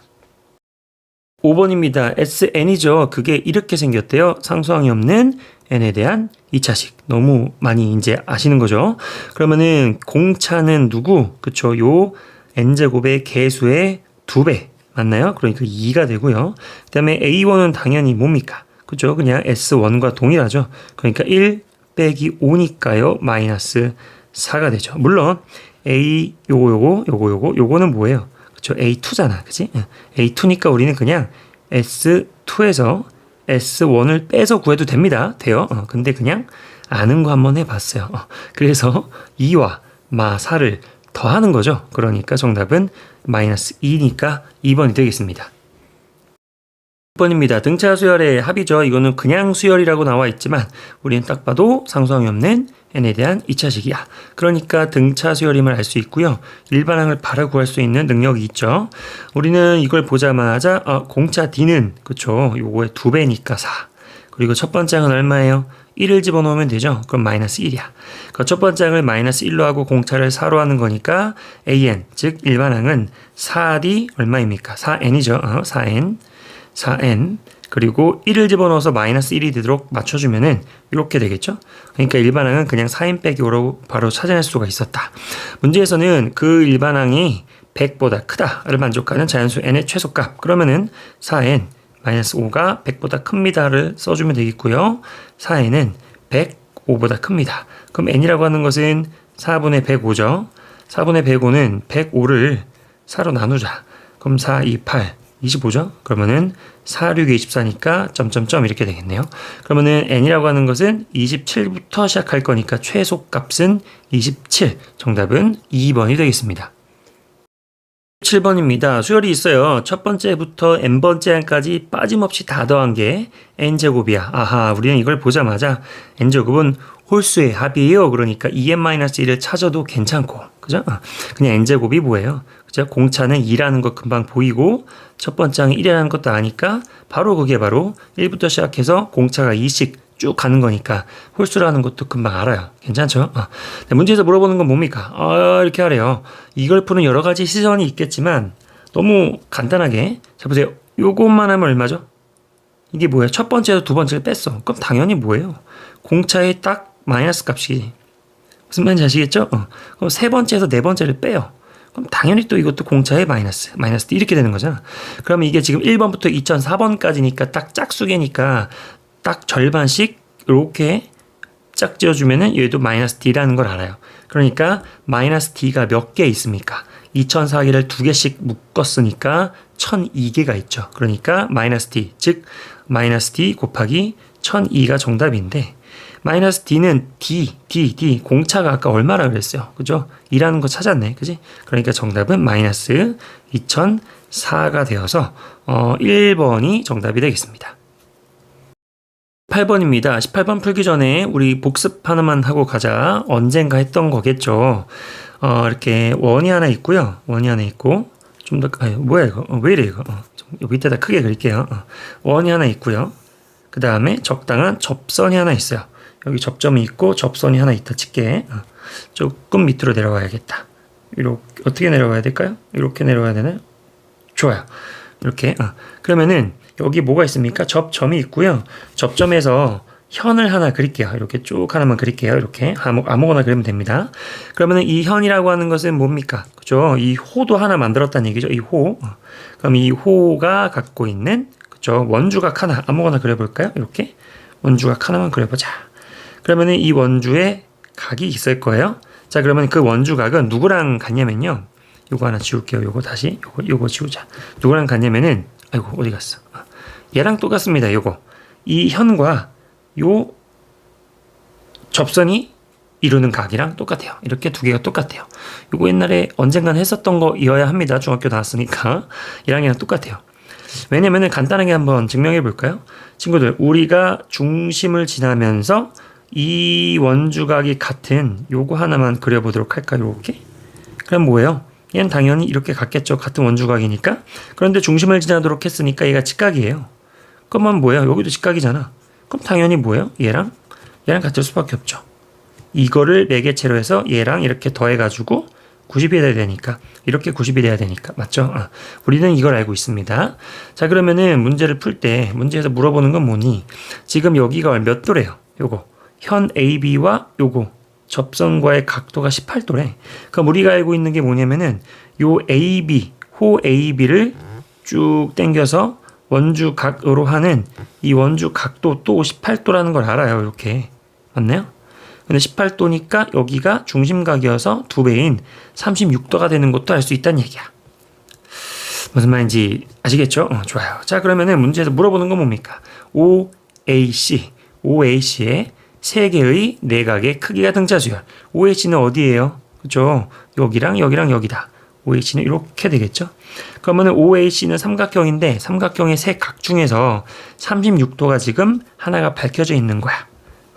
[SPEAKER 1] 5번입니다. SN이죠. 그게 이렇게 생겼대요. 상수항이 없는 n에 대한 2차식. 너무 많이 이제 아시는 거죠. 그러면은 공차는 누구? 그쵸? 요 n제곱의 개수의 2배. 맞나요? 그러니까 2가 되고요. 그 다음에 A1은 당연히 뭡니까? 그죠? 그냥 S1과 동일하죠. 그러니까 1 빼기 5니까요. 마이너스 4가 되죠. 물론 A 요거는 뭐예요? 그쵸? A2잖아. 그치? A2니까 우리는 그냥 S2에서 S1을 빼서 구해도 됩니다. 돼요. 근데 그냥 아는 거 한번 해봤어요. 그래서 2와 마 4를 더하는 거죠. 그러니까 정답은 마이너스 2니까 2번이 되겠습니다. 6번입니다. 등차 수열의 합이죠. 이거는 그냥 수열이라고 나와 있지만 우리는 딱 봐도 상수항이 없는 n에 대한 2차식이야. 그러니까 등차 수열임을 알 수 있고요. 일반항을 바로 구할 수 있는 능력이 있죠. 우리는 이걸 보자마자 공차 d는 그쵸? 요거의 2배니까 4. 그리고 첫 번째 항은 얼마예요? 1을 집어넣으면 되죠. 그럼 마이너스 1이야. 그 첫 번째 항을 마이너스 1로 하고 공차를 4로 하는 거니까 an 즉 일반항은 4d 얼마입니까? 4n이죠. 4n 그리고 1을 집어넣어서 마이너스 1이 되도록 맞춰주면은 이렇게 되겠죠. 그러니까 일반항은 그냥 4n 빼기 5로 바로 찾아낼 수가 있었다. 문제에서는 그 일반항이 100보다 크다를 만족하는 자연수 n의 최소값. 그러면은 4n 마이너스 5가 100보다 큽니다를 써주면 되겠고요. 4n은 105보다 큽니다. 그럼 n이라고 하는 것은 4분의 105죠. 4분의 105는 105를 4로 나누자. 그럼 4, 2, 8, 25죠? 그러면은 4, 6, 24니까 점점점 이렇게 되겠네요. 그러면은 n이라고 하는 것은 27부터 시작할 거니까 최소값은 27. 정답은 2번이 되겠습니다. 7번입니다. 수열이 있어요. 첫 번째부터 n번째 항까지 빠짐없이 다 더한 게 n제곱이야. 아하, 우리는 이걸 보자마자 n제곱은 홀수의 합이에요. 그러니까 2n-1을 찾아도 괜찮고, 그죠? 그냥 n제곱이 뭐예요? 그죠? 공차는 2라는 거 금방 보이고, 첫 번째 항이 1이라는 것도 아니까, 바로 그게 바로 1부터 시작해서 공차가 2씩 쭉 가는 거니까 홀수라는 것도 금방 알아요. 괜찮죠? 문제에서 물어보는 건 뭡니까? 이렇게 하래요. 이걸 푸는 여러 가지 시선이 있겠지만 너무 간단하게 자 보세요. 요것만 하면 얼마죠? 이게 뭐예요? 첫 번째에서 두 번째를 뺐어. 그럼 당연히 뭐예요? 공차의 딱 마이너스 값이 무슨 말인지 아시겠죠? 그럼 세 번째에서 네 번째를 빼요. 그럼 당연히 또 이것도 공차의 마이너스 이렇게 되는 거잖아. 그러면 이게 지금 1번부터 2004번까지니까 딱 짝수계니까 딱 절반씩 이렇게 짝 지어주면은 얘도 마이너스 d라는 걸 알아요. 그러니까 마이너스 d가 몇 개 있습니까? 2004개를 두 개씩 묶었으니까 1002개가 있죠. 그러니까 마이너스 d, 즉 마이너스 d 곱하기 1002가 정답인데 마이너스 d는 d 공차가 아까 얼마라 그랬어요. 그죠? 2라는 거 찾았네. 그지? 그러니까 정답은 마이너스 2004가 되어서 1번이 정답이 되겠습니다. 18번입니다. 18번 풀기 전에 우리 복습 하나만 하고 가자. 언젠가 했던 거겠죠. 이렇게 원이 하나 있고요. 원이 하나 있고 좀 더 뭐야 이거? 왜 이래 이거? 좀 밑에다 크게 그릴게요. 원이 하나 있고요. 그 다음에 적당한 접선이 하나 있어요. 여기 접점이 있고 접선이 하나 있다 칠게. 조금 밑으로 내려가야겠다. 이렇게 어떻게 내려가야 될까요? 이렇게 내려가야 되나요? 좋아요. 이렇게. 그러면은 여기 뭐가 있습니까? 접점이 있고요. 접점에서 현을 하나 그릴게요. 이렇게 쭉 하나만 그릴게요. 이렇게 아무거나 그리면 됩니다. 그러면 이 현이라고 하는 것은 뭡니까? 그죠? 이 호도 하나 만들었다는 얘기죠. 이 호. 그럼 이 호가 갖고 있는 그죠? 원주각 하나 아무거나 그려볼까요? 이렇게 원주각 하나만 그려보자. 그러면 이 원주에 각이 있을 거예요. 자, 그러면 그 원주각은 누구랑 같냐면요. 요거 하나 지울게요. 요거 다시 요거 지우자. 누구랑 같냐면은 아이고 어디 갔어? 얘랑 똑같습니다. 요거 이 현과 요 접선이 이루는 각이랑 똑같아요. 이렇게 두 개가 똑같아요. 요거 옛날에 언젠간 했었던 거이어야 합니다. 중학교 나왔으니까 얘랑이랑 똑같아요. 왜냐면은 간단하게 한번 증명해 볼까요? 친구들 우리가 중심을 지나면서 이 원주각이 같은 요거 하나만 그려보도록 할까요? 요렇게 그럼 뭐예요? 얘는 당연히 이렇게 갔겠죠. 같은 원주각이니까. 그런데 중심을 지나도록 했으니까 얘가 직각이에요. 그러면 뭐야? 여기도 직각이잖아. 그럼 당연히 뭐예요? 얘랑 같을 수밖에 없죠. 이거를 4개체로 해서 얘랑 이렇게 더해가지고 90이 돼야 되니까, 이렇게 90이 돼야 되니까. 맞죠? 우리는 이걸 알고 있습니다. 자, 그러면은 문제를 풀 때 문제에서 물어보는 건 뭐니? 지금 여기가 몇 도래요? 요거 현 AB와 요거 접선과의 각도가 18도래. 그럼 우리가 알고 있는 게 뭐냐면은 요 AB, 호 AB를 쭉 당겨서 원주각으로 하는 이 원주각도 또 18도라는 걸 알아요. 이렇게. 맞나요? 근데 18도니까 여기가 중심각이어서 2배인 36도가 되는 것도 알 수 있다는 얘기야. 무슨 말인지 아시겠죠? 좋아요. 자, 그러면은 문제에서 물어보는 건 뭡니까? OAC의 3개의 내각의 크기가 등차수열. OAC는 어디예요? 그죠? 여기랑 여기랑 여기다. OAC는 이렇게 되겠죠? 그러면은 OAC는 삼각형인데 삼각형의 3각 중에서 36도가 지금 하나가 밝혀져 있는 거야.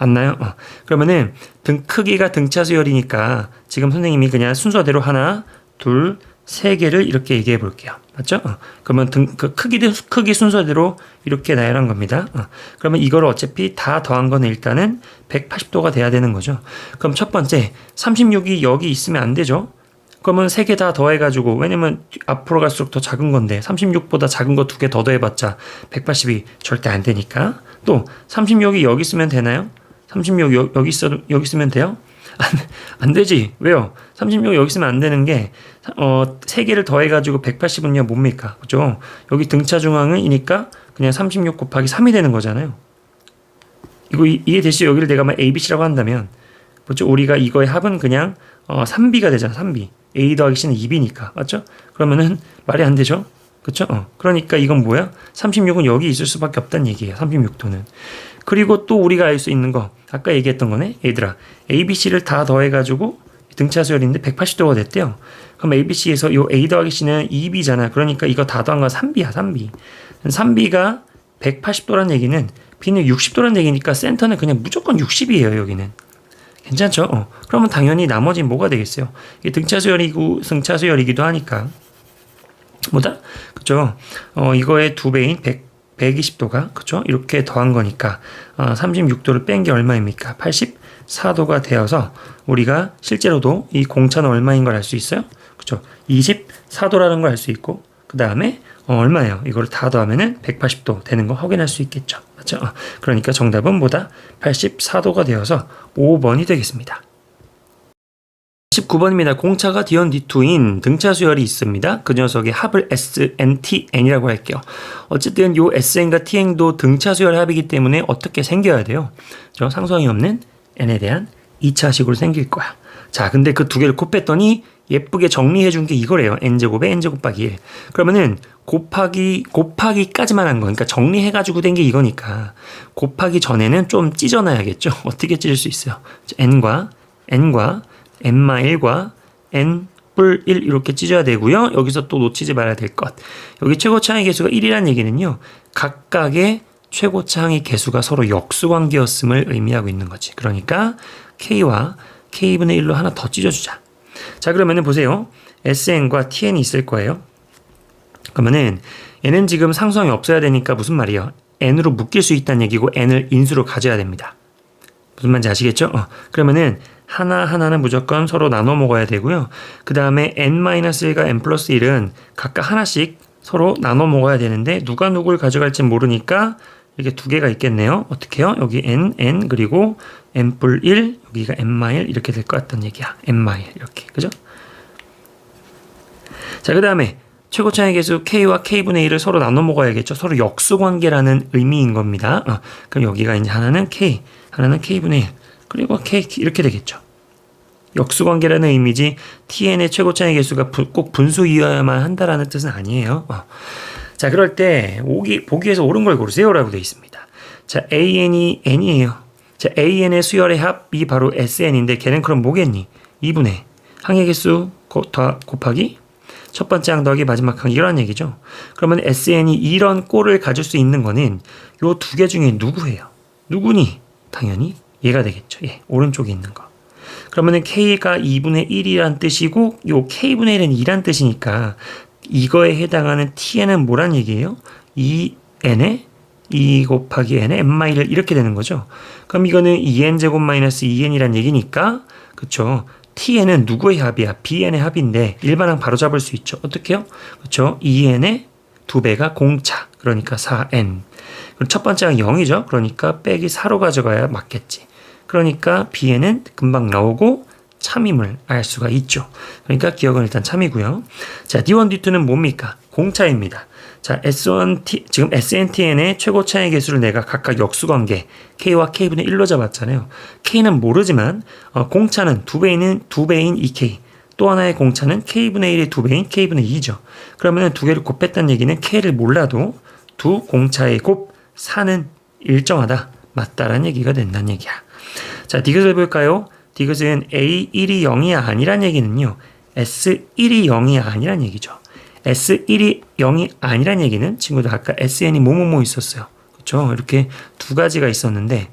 [SPEAKER 1] 맞나요? 그러면은 등 크기가 등차수열이니까 지금 선생님이 그냥 순서대로 하나, 둘, 3개를 이렇게 얘기해 볼게요. 맞죠? 그러면 그 크기 순서대로 이렇게 나열한 겁니다. 그러면 이걸 어차피 다 더한 거는 일단은 180도가 돼야 되는 거죠. 그럼 첫 번째 36이 여기 있으면 안 되죠. 그러면 3개 다 더해가지고, 왜냐면 앞으로 갈수록 더 작은 건데 36보다 작은 거 2개 더 더해봤자 180이 절대 안 되니까. 또 36이 여기 있으면 되나요? 36 여기 있으면 돼요? 안 되지. 왜요? 36 여기 있으면 안 되는 게 3개를 더해가지고 180은요 뭡니까? 그죠? 여기 등차 중앙이니까 그냥 36 곱하기 3이 되는 거잖아요. 이거 이해되시죠? 여기를 내가 막 ABC라고 한다면 그렇죠? 우리가 이거의 합은 그냥 3B가 되잖아. 3B. A 더하기 C는 2B니까. 맞죠? 그러면은 말이 안 되죠? 그쵸? 그러니까 이건 뭐야? 36은 여기 있을 수밖에 없다는 얘기예요. 36도는. 그리고 또 우리가 알 수 있는 거, 아까 얘기했던 거네. 얘들아, ABC를 다 더해가지고 등차수열인데 180도가 됐대요. 그럼 ABC에서 요 A 더하기 C는 2B잖아. 그러니까 이거 다 더한 건 3B야. 3B. 3B가 180도란 얘기는 B는 60도란 얘기니까 센터는 그냥 무조건 60이에요. 여기는. 괜찮죠? 그러면 당연히 나머지는 뭐가 되겠어요? 이게 등차수열이고 승차수열이기도 하니까. 뭐다? 그죠? 이거의 2배인 120도가, 그죠? 이렇게 더한 거니까, 36도를 뺀 게 얼마입니까? 84도가 되어서, 우리가 실제로도 이 공차는 얼마인 걸 알 수 있어요? 그죠? 24도라는 걸 알 수 있고, 그 다음에, 얼마예요? 이걸 다 더하면은 180도 되는 거 확인할 수 있겠죠. 맞죠? 그러니까 정답은 뭐다? 84도가 되어서 5번이 되겠습니다. 19번입니다. 공차가 D1, D2인 등차수열이 있습니다. 그 녀석의 합을 SN, TN이라고 할게요. 어쨌든 요 SN과 TN도 등차수열 합이기 때문에 어떻게 생겨야 돼요? 저 상수항이 없는 N에 대한 2차식으로 생길 거야. 자, 근데 그 2개를 곱했더니 예쁘게 정리해 준 게 이거래요. N제곱에 N제곱 곱하기 1. 그러면은 곱하기까지만 한 거. 그러니까 정리해 가지고 된 게 이거니까 곱하기 전에는 좀 찢어놔야겠죠. 어떻게 찢을 수 있어요? N과 N-1과 N+1 이렇게 찢어야 되고요. 여기서 또 놓치지 말아야 될 것. 여기 최고차항의 개수가 1이라는 얘기는요. 각각의 최고차항의 개수가 서로 역수관계였음을 의미하고 있는 거지. 그러니까 K와 K분의 1로 하나 더 찢어주자. 자, 그러면은 보세요. SN과 TN이 있을 거예요. 그러면은 얘는 지금 상수항이 없어야 되니까 무슨 말이에요? N으로 묶일 수 있다는 얘기고 N을 인수로 가져야 됩니다. 무슨 말인지 아시겠죠? 그러면은 하나는 무조건 서로 나눠 먹어야 되고요. 그 다음에 N-1과 N+1은 각각 하나씩 서로 나눠 먹어야 되는데 누가 누굴 가져갈지 모르니까 이렇게 2개가 있겠네요. 어떻게 해요? 여기 N 그리고 N+1 여기가 N-1 이렇게 될 것 같다는 얘기야. N-1 이렇게. 그죠? 자, 그 다음에 최고차의 개수 K와 K분의 1을 서로 나눠 먹어야겠죠. 서로 역수관계라는 의미인 겁니다. 그럼 여기가 이제 하나는 K, 하나는 K분의 1, 그리고 K 이렇게 되겠죠. 역수관계라는 의미지 TN의 최고차의 개수가 꼭 분수이어야만 한다라는 뜻은 아니에요. 자, 그럴 때 보기에서 옳은 걸 고르세요라고 되어 있습니다. 자, AN이 N이에요. 자, AN의 수열의 합이 바로 SN인데 걔는 그럼 뭐겠니? 2분의 항의 개수 곱하기 첫 번째 항 더하기 마지막 항 이런 얘기죠. 그러면 SN이 이런 꼴을 가질 수 있는 거는 요 2개 중에 누구예요? 누구니? 당연히 얘가 되겠죠. 예, 오른쪽에 있는 거. 그러면은 K가 2분의 1이란 뜻이고 요 K분의 1은 2란 뜻이니까 이거에 해당하는 Tn은 뭐란 얘기예요? 2n에 2 곱하기 n에 n-1 이렇게 되는 거죠. 그럼 이거는 2n제곱 마이너스 2n이란 얘기니까 그쵸? tn은 누구의 합이야? bn의 합인데 일반항 바로 잡을 수 있죠. 어떻게요? 그쵸? 2n의 2배가 공차. 그러니까 4n. 그럼 첫 번째 항이 0이죠. 그러니까 빼기 4로 가져가야 맞겠지. 그러니까 bn은 금방 나오고 참임을 알 수가 있죠. 그러니까 기억은 일단 참이고요. 자, D1, D2는 뭡니까? 공차입니다. 자, S1T, 지금 SNTN의 최고 차의 개수를 내가 각각 역수관계 K와 K분의 1로 잡았잖아요. K는 모르지만 공차는 2배인 EK, 또 하나의 공차는 K분의 1의 2배인 K분의 2죠. 그러면 두 개를 곱했다는 얘기는 K를 몰라도 두 공차의 곱 4는 일정하다, 맞다라는 얘기가 된다는 얘기야. 자, 디귿을 볼까요? 디귿은 A1이 0이 아니란 얘기는요, S1이 0이 아니란 얘기죠. S1이 0이 아니란 얘기는 친구들 아까 SN이 뭐뭐뭐 있었어요. 그렇죠? 이렇게 두 가지가 있었는데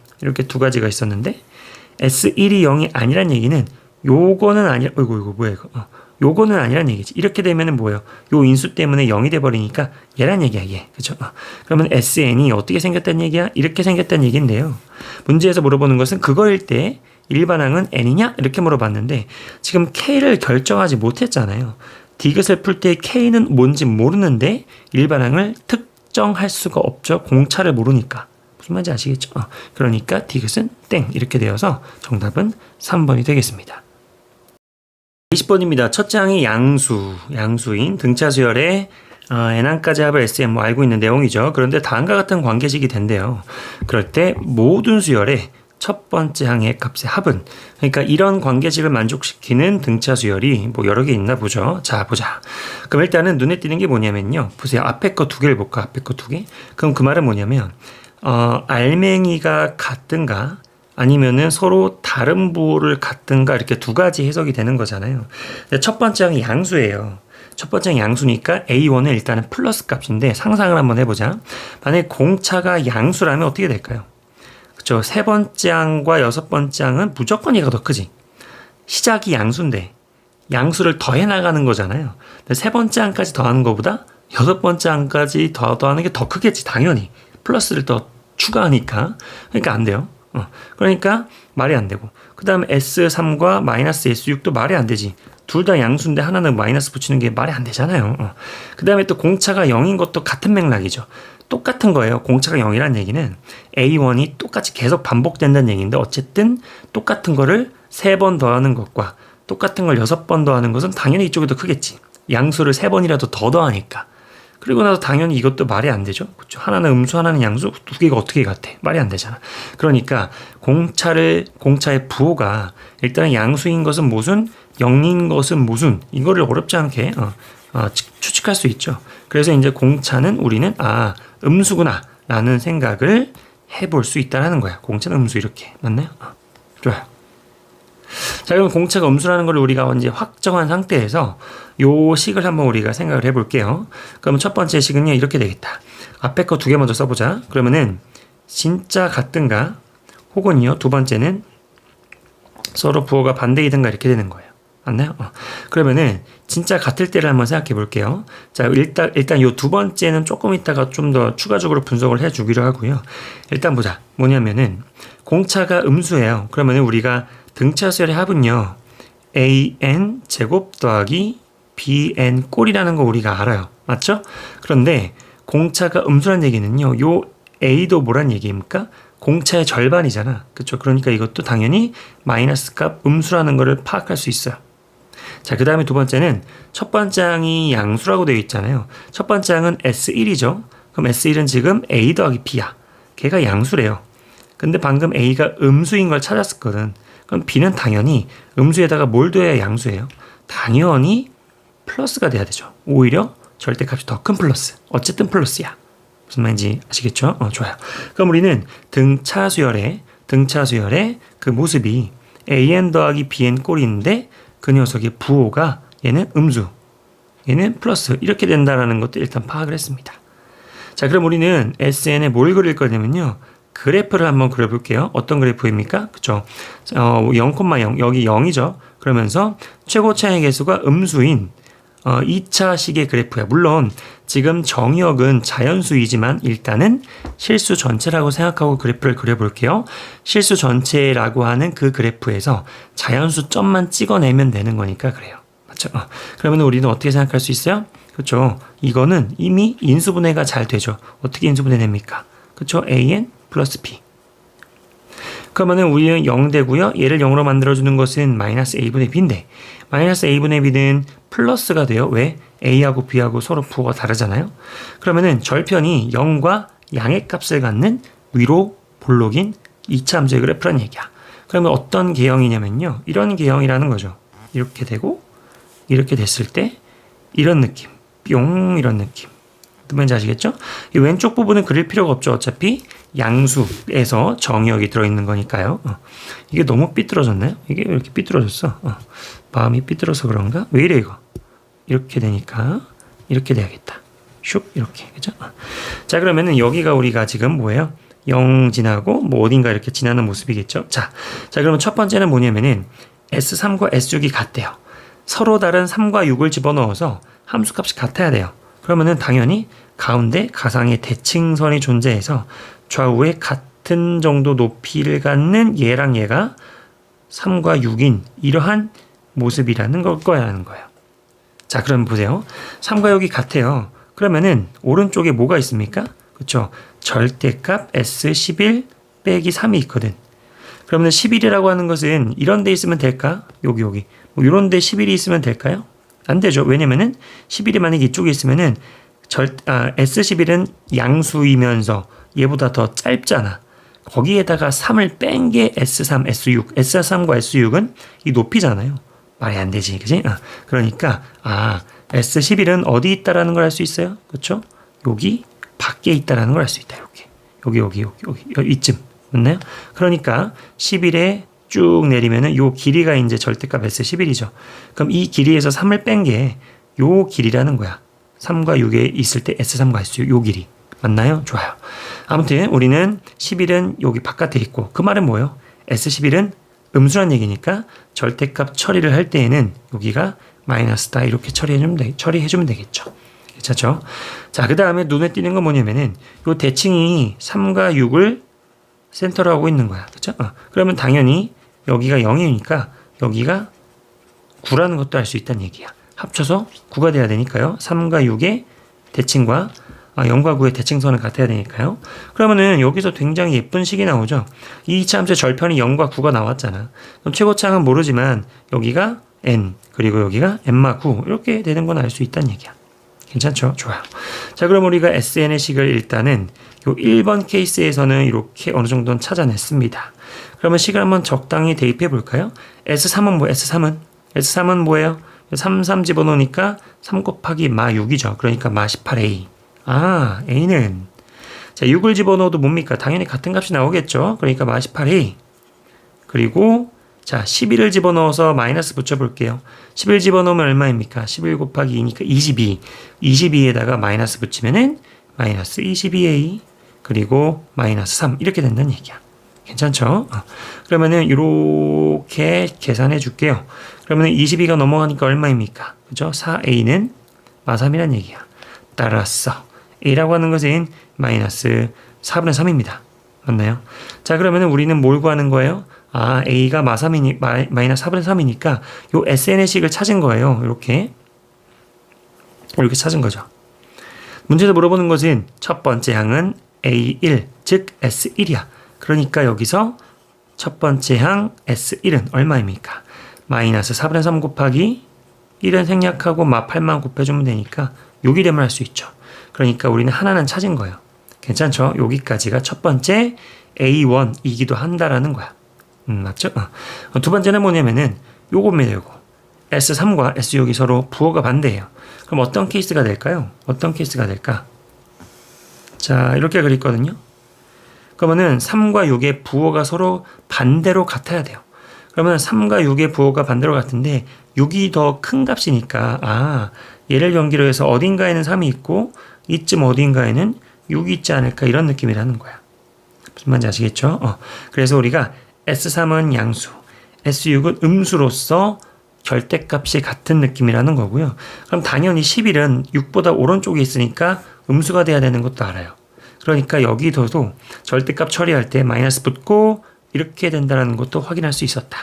[SPEAKER 1] S1이 0이 아니란 얘기는 요거는 아니라 이거 뭐야 이거. 요거는 아니란 얘기지. 이렇게 되면은 뭐예요? 요 인수 때문에 0이 돼 버리니까 얘란 얘기야, 얘. 그렇죠? 그러면 SN이 어떻게 생겼다는 얘기야? 이렇게 생겼다는 얘기인데요. 문제에서 물어보는 것은 그거일 때 일반항은 n이냐? 이렇게 물어봤는데 지금 K를 결정하지 못했잖아요. 디귿을 풀 때 K는 뭔지 모르는데 일반항을 특정할 수가 없죠. 공차를 모르니까. 무슨 말인지 아시겠죠? 그러니까 디귿은 땡 이렇게 되어서 정답은 3번이 되겠습니다. 20번입니다. 첫째 항이 양수인 등차 수열의 n항까지 합을 SM 뭐 알고 있는 내용이죠. 그런데 다음과 같은 관계식이 된대요. 그럴 때 모든 수열의 첫 번째 항의 값의 합은, 그러니까 이런 관계식을 만족시키는 등차 수열이 뭐 여러 개 있나 보죠. 자, 보자. 그럼 일단은 눈에 띄는 게 뭐냐면요. 보세요. 앞에 거 두 개를 볼까? 앞에 거 두 개. 그럼 그 말은 뭐냐면 알맹이가 같든가 아니면은 서로 다른 부호를 갖든가 이렇게 두 가지 해석이 되는 거잖아요. 근데 첫 번째 항이 양수예요. 첫 번째 항이 양수니까 A1은 일단은 플러스 값인데 상상을 한번 해보자. 만약에 공차가 양수라면 어떻게 될까요? 그쵸. 세 번째 항과 여섯 번째 항은 무조건 얘가 더 크지. 시작이 양수인데 양수를 더해 나가는 거잖아요. 근데 세 번째 항까지 더하는 것보다 여섯 번째 항까지 더하는 게 더 크겠지. 당연히. 플러스를 더 추가하니까. 그러니까 안 돼요. 그러니까 말이 안 되고. 그 다음에 S3과 마이너스 S6도 말이 안 되지. 둘 다 양수인데 하나는 마이너스 붙이는 게 말이 안 되잖아요. 그 다음에 또 공차가 0인 것도 같은 맥락이죠. 똑같은 거예요. 공차가 0이라는 얘기는 A1이 똑같이 계속 반복된다는 얘기인데 어쨌든 똑같은 거를 3번 더하는 것과 똑같은 걸 6번 더하는 것은 당연히 이쪽이 더 크겠지. 양수를 3번이라도 더 더하니까. 그리고 나서 당연히 이것도 말이 안 되죠. 그렇죠? 하나는 음수, 하나는 양수, 두 개가 어떻게 같아? 말이 안 되잖아. 그러니까 공차의 부호가 일단 양수인 것은 무슨, 0인 것은 무슨, 이거를 어렵지 않게 추측할 수 있죠. 그래서 이제 공차는 우리는 음수구나 라는 생각을 해볼 수 있다는 거야. 공차는 음수 이렇게. 맞나요? 좋아요. 자, 그럼 공차가 음수라는 걸 우리가 이제 확정한 상태에서 요 식을 한번 우리가 생각을 해볼게요. 그럼 첫 번째 식은요, 이렇게 되겠다. 앞에 거 두 개 먼저 써보자. 그러면은 진짜 같든가 혹은요, 두 번째는 서로 부호가 반대이든가 이렇게 되는 거예요. 맞나요? 그러면은 진짜 같을 때를 한번 생각해 볼게요. 자, 일단 요 두 번째는 조금 있다가 좀 더 추가적으로 분석을 해 주기로 하고요. 일단 보자. 뭐냐면은 공차가 음수예요. 그러면은 우리가 등차 수열의 합은요, an 제곱 더하기 bn 꼴이라는 거 우리가 알아요. 맞죠? 그런데 공차가 음수란 얘기는요, 요 a도 뭐란 얘기입니까? 공차의 절반이잖아. 그쵸? 그러니까 이것도 당연히 마이너스 값 음수라는 거를 파악할 수 있어요. 자, 그 다음에 두 번째는 첫 번째 항이 양수라고 되어 있잖아요. 첫 번째 항은 S1이죠. 그럼 S1은 지금 A 더하기 B야. 걔가 양수래요. 근데 방금 A가 음수인 걸 찾았었거든. 그럼 B는 당연히 음수에다가 뭘 둬야 양수예요? 당연히 플러스가 돼야 되죠. 오히려 절대값이 더 큰 플러스. 어쨌든 플러스야. 무슨 말인지 아시겠죠? 좋아요. 그럼 우리는 등차 수열의 그 모습이 an 더하기 bn 꼴인데 그 녀석의 부호가 얘는 음수, 얘는 플러스 이렇게 된다라는 것도 일단 파악을 했습니다. 자, 그럼 우리는 SN에 뭘 그릴 거냐면요, 그래프를 한번 그려볼게요. 어떤 그래프입니까? 그쵸? 0,0 여기 0이죠. 그러면서 최고차의 개수가 음수인 2차식의 그래프야. 물론 지금 정의역은 자연수이지만 일단은 실수 전체라고 생각하고 그래프를 그려볼게요. 실수 전체라고 하는 그 그래프에서 자연수 점만 찍어내면 되는 거니까 그래요. 맞죠? 그러면 우리는 어떻게 생각할 수 있어요? 그렇죠? 이거는 이미 인수분해가 잘 되죠. 어떻게 인수분해 됩니까? 그렇죠? an 플러스 b. 그러면은 우리는 0 되고요. 얘를 0으로 만들어주는 것은 마이너스 a분의 b인데 마이너스 a분의 b는 플러스가 돼요. 왜? a하고 b하고 서로 부호가 다르잖아요. 그러면은 절편이 0과 양의 값을 갖는 위로 볼록인 2차 함수의 그래프란 얘기야. 그러면 어떤 개형이냐면요. 이런 개형이라는 거죠. 이렇게 되고 이렇게 됐을 때 이런 느낌. 뿅 이런 느낌. 뭔지 아시겠죠? 이 왼쪽 부분은 그릴 필요가 없죠. 어차피 양수에서 정의역이 들어있는 거니까요. 이게 너무 삐뚤어졌나요? 이게 왜 이렇게 삐뚤어졌어? 마음이 삐뚤어서 그런가? 왜 이래 이거? 이렇게 되니까 이렇게 돼야겠다. 슉 이렇게 그죠? 자 그러면은 여기가 우리가 지금 뭐예요? 0 지나고 뭐 어딘가 이렇게 지나는 모습이겠죠? 자 그러면 첫 번째는 뭐냐면은 S3과 S6이 같대요. 서로 다른 3과 6을 집어넣어서 함수값이 같아야 돼요. 그러면은 당연히 가운데 가상의 대칭선이 존재해서 좌우에 같은 정도 높이를 갖는 얘랑 얘가 3과 6인 이러한 모습이라는 걸 거야라는 거예요. 자, 그럼 보세요. 3과 6이 같아요. 그러면은 오른쪽에 뭐가 있습니까? 그렇죠? 절대값 S11 빼기 3이 있거든. 그러면 11이라고 하는 것은 이런 데 있으면 될까? 여기 뭐 이런 데 11이 있으면 될까요? 안 되죠. 왜냐면은 11이 만약에 이쪽에 있으면은 S11은 양수이면서 얘보다 더 짧잖아. 거기에다가 3을 뺀 게 S3, S6. S3과 S6은 이 높이잖아요. 말이 안 되지. 그지? 그러니까 S11은 어디 있다라는 걸 알 수 있어요? 그렇죠? 여기 밖에 있다라는 걸 알 수 있다. 여기 이쯤. 맞나요? 그러니까 11에 쭉 내리면은 요 길이가 이제 절대값 S11이죠. 그럼 이 길이에서 3을 뺀 게 요 길이라는 거야. 3과 6에 있을 때 S3과 S6 요 길이. 맞나요? 좋아요. 아무튼 우리는 11은 여기 바깥에 있고 그 말은 뭐예요? S11은 음수란 얘기니까 절대값 처리를 할 때에는 여기가 마이너스다 이렇게 처리해주면 되겠죠. 괜찮죠? 자, 그 다음에 눈에 띄는 건 뭐냐면은 요 대칭이 3과 6을 센터로 하고 있는 거야. 그렇죠? 그러면 당연히 여기가 0이니까 여기가 9라는 것도 알 수 있다는 얘기야. 합쳐서 9가 돼야 되니까요. 3과 6의 대칭과 0과 9의 대칭선은 같아야 되니까요. 그러면은 여기서 굉장히 예쁜 식이 나오죠. 이 2차 함수의 절편이 0과 9가 나왔잖아. 그럼 최고차항은 모르지만 여기가 n 그리고 여기가 n마 9 이렇게 되는 건 알 수 있다는 얘기야. 괜찮죠? 좋아요. 자, 그럼 우리가 SN의 식을 일단은 요 1번 케이스에서는 이렇게 어느 정도는 찾아냈습니다. 그러면 식을 한번 적당히 대입해 볼까요? S3은 뭐예요? S3은 뭐예요? 3 집어넣으니까 3 곱하기 마 6이죠. 그러니까 마 18A. A는 자 6을 집어넣어도 뭡니까? 당연히 같은 값이 나오겠죠. 그러니까 마 18A. 그리고 자 11을 집어넣어서 마이너스 붙여볼게요. 11 집어넣으면 얼마입니까? 11 곱하기 2니까 22. 22에다가 마이너스 붙이면은 마이너스 22A 그리고 마이너스 3 이렇게 된다는 얘기야. 괜찮죠? 그러면은 이렇게 계산해 줄게요. 그러면은 22가 넘어가니까 얼마입니까? 그죠? 4A는 마3이란 얘기야. 따라서 A라고 하는 것은 마이너스 4분의 3입니다. 맞나요? 자, 그러면은 우리는 뭘 구하는 거예요? A가 마이너스 4분의 3이니까 요 SN의 식을 찾은 거예요. 이렇게 찾은 거죠. 문제에서 물어보는 것은 첫 번째 항은 A1, 즉 S1이야. 그러니까 여기서 첫 번째 항 S1은 얼마입니까? 마이너스 4분의 3 곱하기 1은 생략하고 마 8만 곱해주면 되니까 여기 되면 할 수 있죠. 그러니까 우리는 하나는 찾은 거예요. 괜찮죠? 여기까지가 첫 번째 A1이기도 한다라는 거야. 맞죠? 두 번째는 뭐냐면은 요겁니다. 요거. S3과 S6이 서로 부호가 반대예요. 그럼 어떤 케이스가 될까요? 어떤 케이스가 될까? 자, 이렇게 그렸거든요. 그러면은 3과 6의 부호가 서로 반대로 같아야 돼요. 그러면 3과 6의 부호가 반대로 같은데 6이 더 큰 값이니까 얘를 연기로 해서 어딘가에는 3이 있고 이쯤 어딘가에는 6이 있지 않을까 이런 느낌이라는 거야. 무슨 무슨 말인지 아시겠죠? 그래서 우리가 S3은 양수, S6은 음수로서 절대값이 같은 느낌이라는 거고요. 그럼 당연히 11은 6보다 오른쪽에 있으니까 음수가 돼야 되는 것도 알아요. 그러니까 여기서도 절대값 처리할 때 마이너스 붙고 이렇게 된다는 것도 확인할 수 있었다.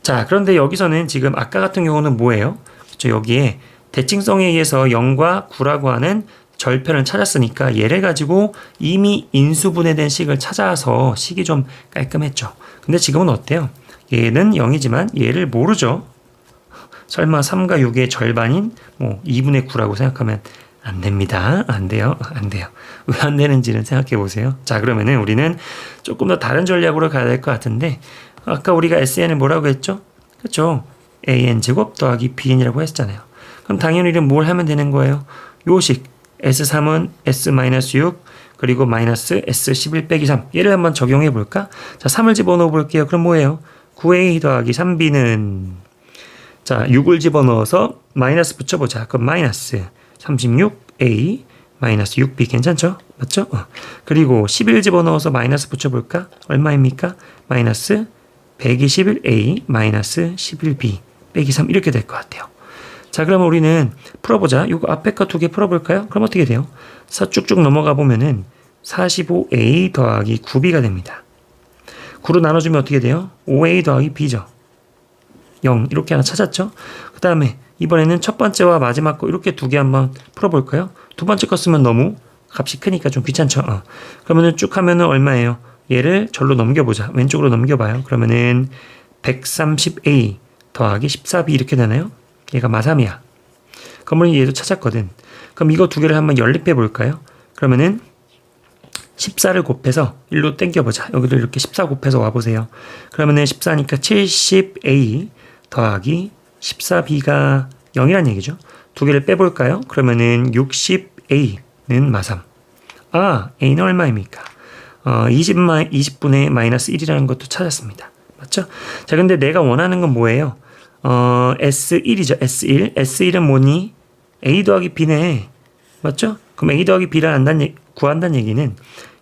[SPEAKER 1] 자, 그런데 여기서는 지금 아까 같은 경우는 뭐예요? 그렇죠? 여기에 대칭성에 의해서 0과 9라고 하는 절편을 찾았으니까 얘를 가지고 이미 인수분해된 식을 찾아서 식이 좀 깔끔했죠. 근데 지금은 어때요? 얘는 0이지만 얘를 모르죠. 설마 3과 6의 절반인 2분의 9라고 생각하면 안 됩니다. 안 돼요. 안 돼요. 왜 안 되는지는 생각해 보세요. 자, 그러면은 우리는 조금 더 다른 전략으로 가야 될 것 같은데 아까 우리가 SN을 뭐라고 했죠? 그렇죠? AN 제곱 더하기 BN이라고 했잖아요. 그럼 당연히 우리는 뭘 하면 되는 거예요? 요식 S3은 S-6 그리고 마이너스 S11 빼기 3 얘를 한번 적용해 볼까? 자, 3을 집어넣어 볼게요. 그럼 뭐예요? 9A 더하기 3B는 자, 6을 집어넣어서 마이너스 붙여보자. 그럼 마이너스 36A 마이너스 6B 괜찮죠? 맞죠? 그리고 11 집어넣어서 마이너스 붙여볼까? 얼마입니까? 마이너스 121A 마이너스 11B 빼기 3 이렇게 될 것 같아요. 자, 그러면 우리는 풀어보자. 이거 앞에 거 두 개 풀어볼까요? 그럼 어떻게 돼요? 쭉쭉 넘어가 보면은 45A 더하기 9B가 됩니다. 9로 나눠주면 어떻게 돼요? 5A 더하기 B죠. 0 이렇게 하나 찾았죠? 그 다음에 이번에는 첫 번째와 마지막 거 이렇게 두 개 한번 풀어볼까요? 두 번째 거 쓰면 너무 값이 크니까 좀 귀찮죠? 그러면은 쭉 하면은 얼마예요? 얘를 절로 넘겨보자. 왼쪽으로 넘겨봐요. 그러면은 130A 더하기 14B 이렇게 되나요? 얘가 마3이야. 그러면 얘도 찾았거든. 그럼 이거 두 개를 한번 연립해 볼까요? 그러면은 14를 곱해서 1로 땡겨보자. 여기도 이렇게 14 곱해서 와보세요. 그러면은 14니까 70A 더하기 14B가 0이란 얘기죠. 두 개를 빼볼까요? 그러면은 60A는 마3. 아, A는 얼마입니까? 20분의 마이너스 1이라는 것도 찾았습니다. 맞죠? 자, 근데 내가 원하는 건 뭐예요? S1이죠. S1. S1은 뭐니? A 더하기 B네. 맞죠? 그럼 A 더하기 B를 구한다는 얘기는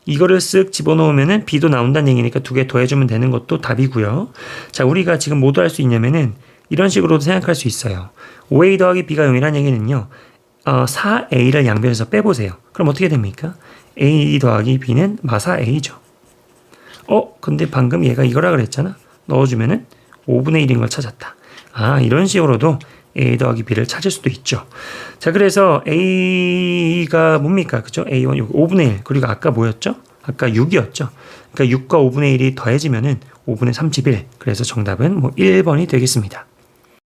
[SPEAKER 1] 이거를 쓱 집어넣으면은 B도 나온다는 얘기니까 두 개 더해주면 되는 것도 답이고요. 자, 우리가 지금 뭐도 할 수 있냐면은 이런 식으로도 생각할 수 있어요. 5A 더하기 B가 0이라는 얘기는요. 4A를 양변에서 빼보세요. 그럼 어떻게 됩니까? A 더하기 B는 마4A죠. 근데 방금 얘가 이거라 그랬잖아. 넣어주면은 5분의 1인 걸 찾았다. 아, 이런 식으로도 A 더하기 B를 찾을 수도 있죠. 자, 그래서 A가 뭡니까? 그죠? A1, 5분의 1. 그리고 아까 뭐였죠? 아까 6이었죠. 그러니까 6과 5분의 1이 더해지면은 5분의 31. 그래서 정답은 1번이 되겠습니다.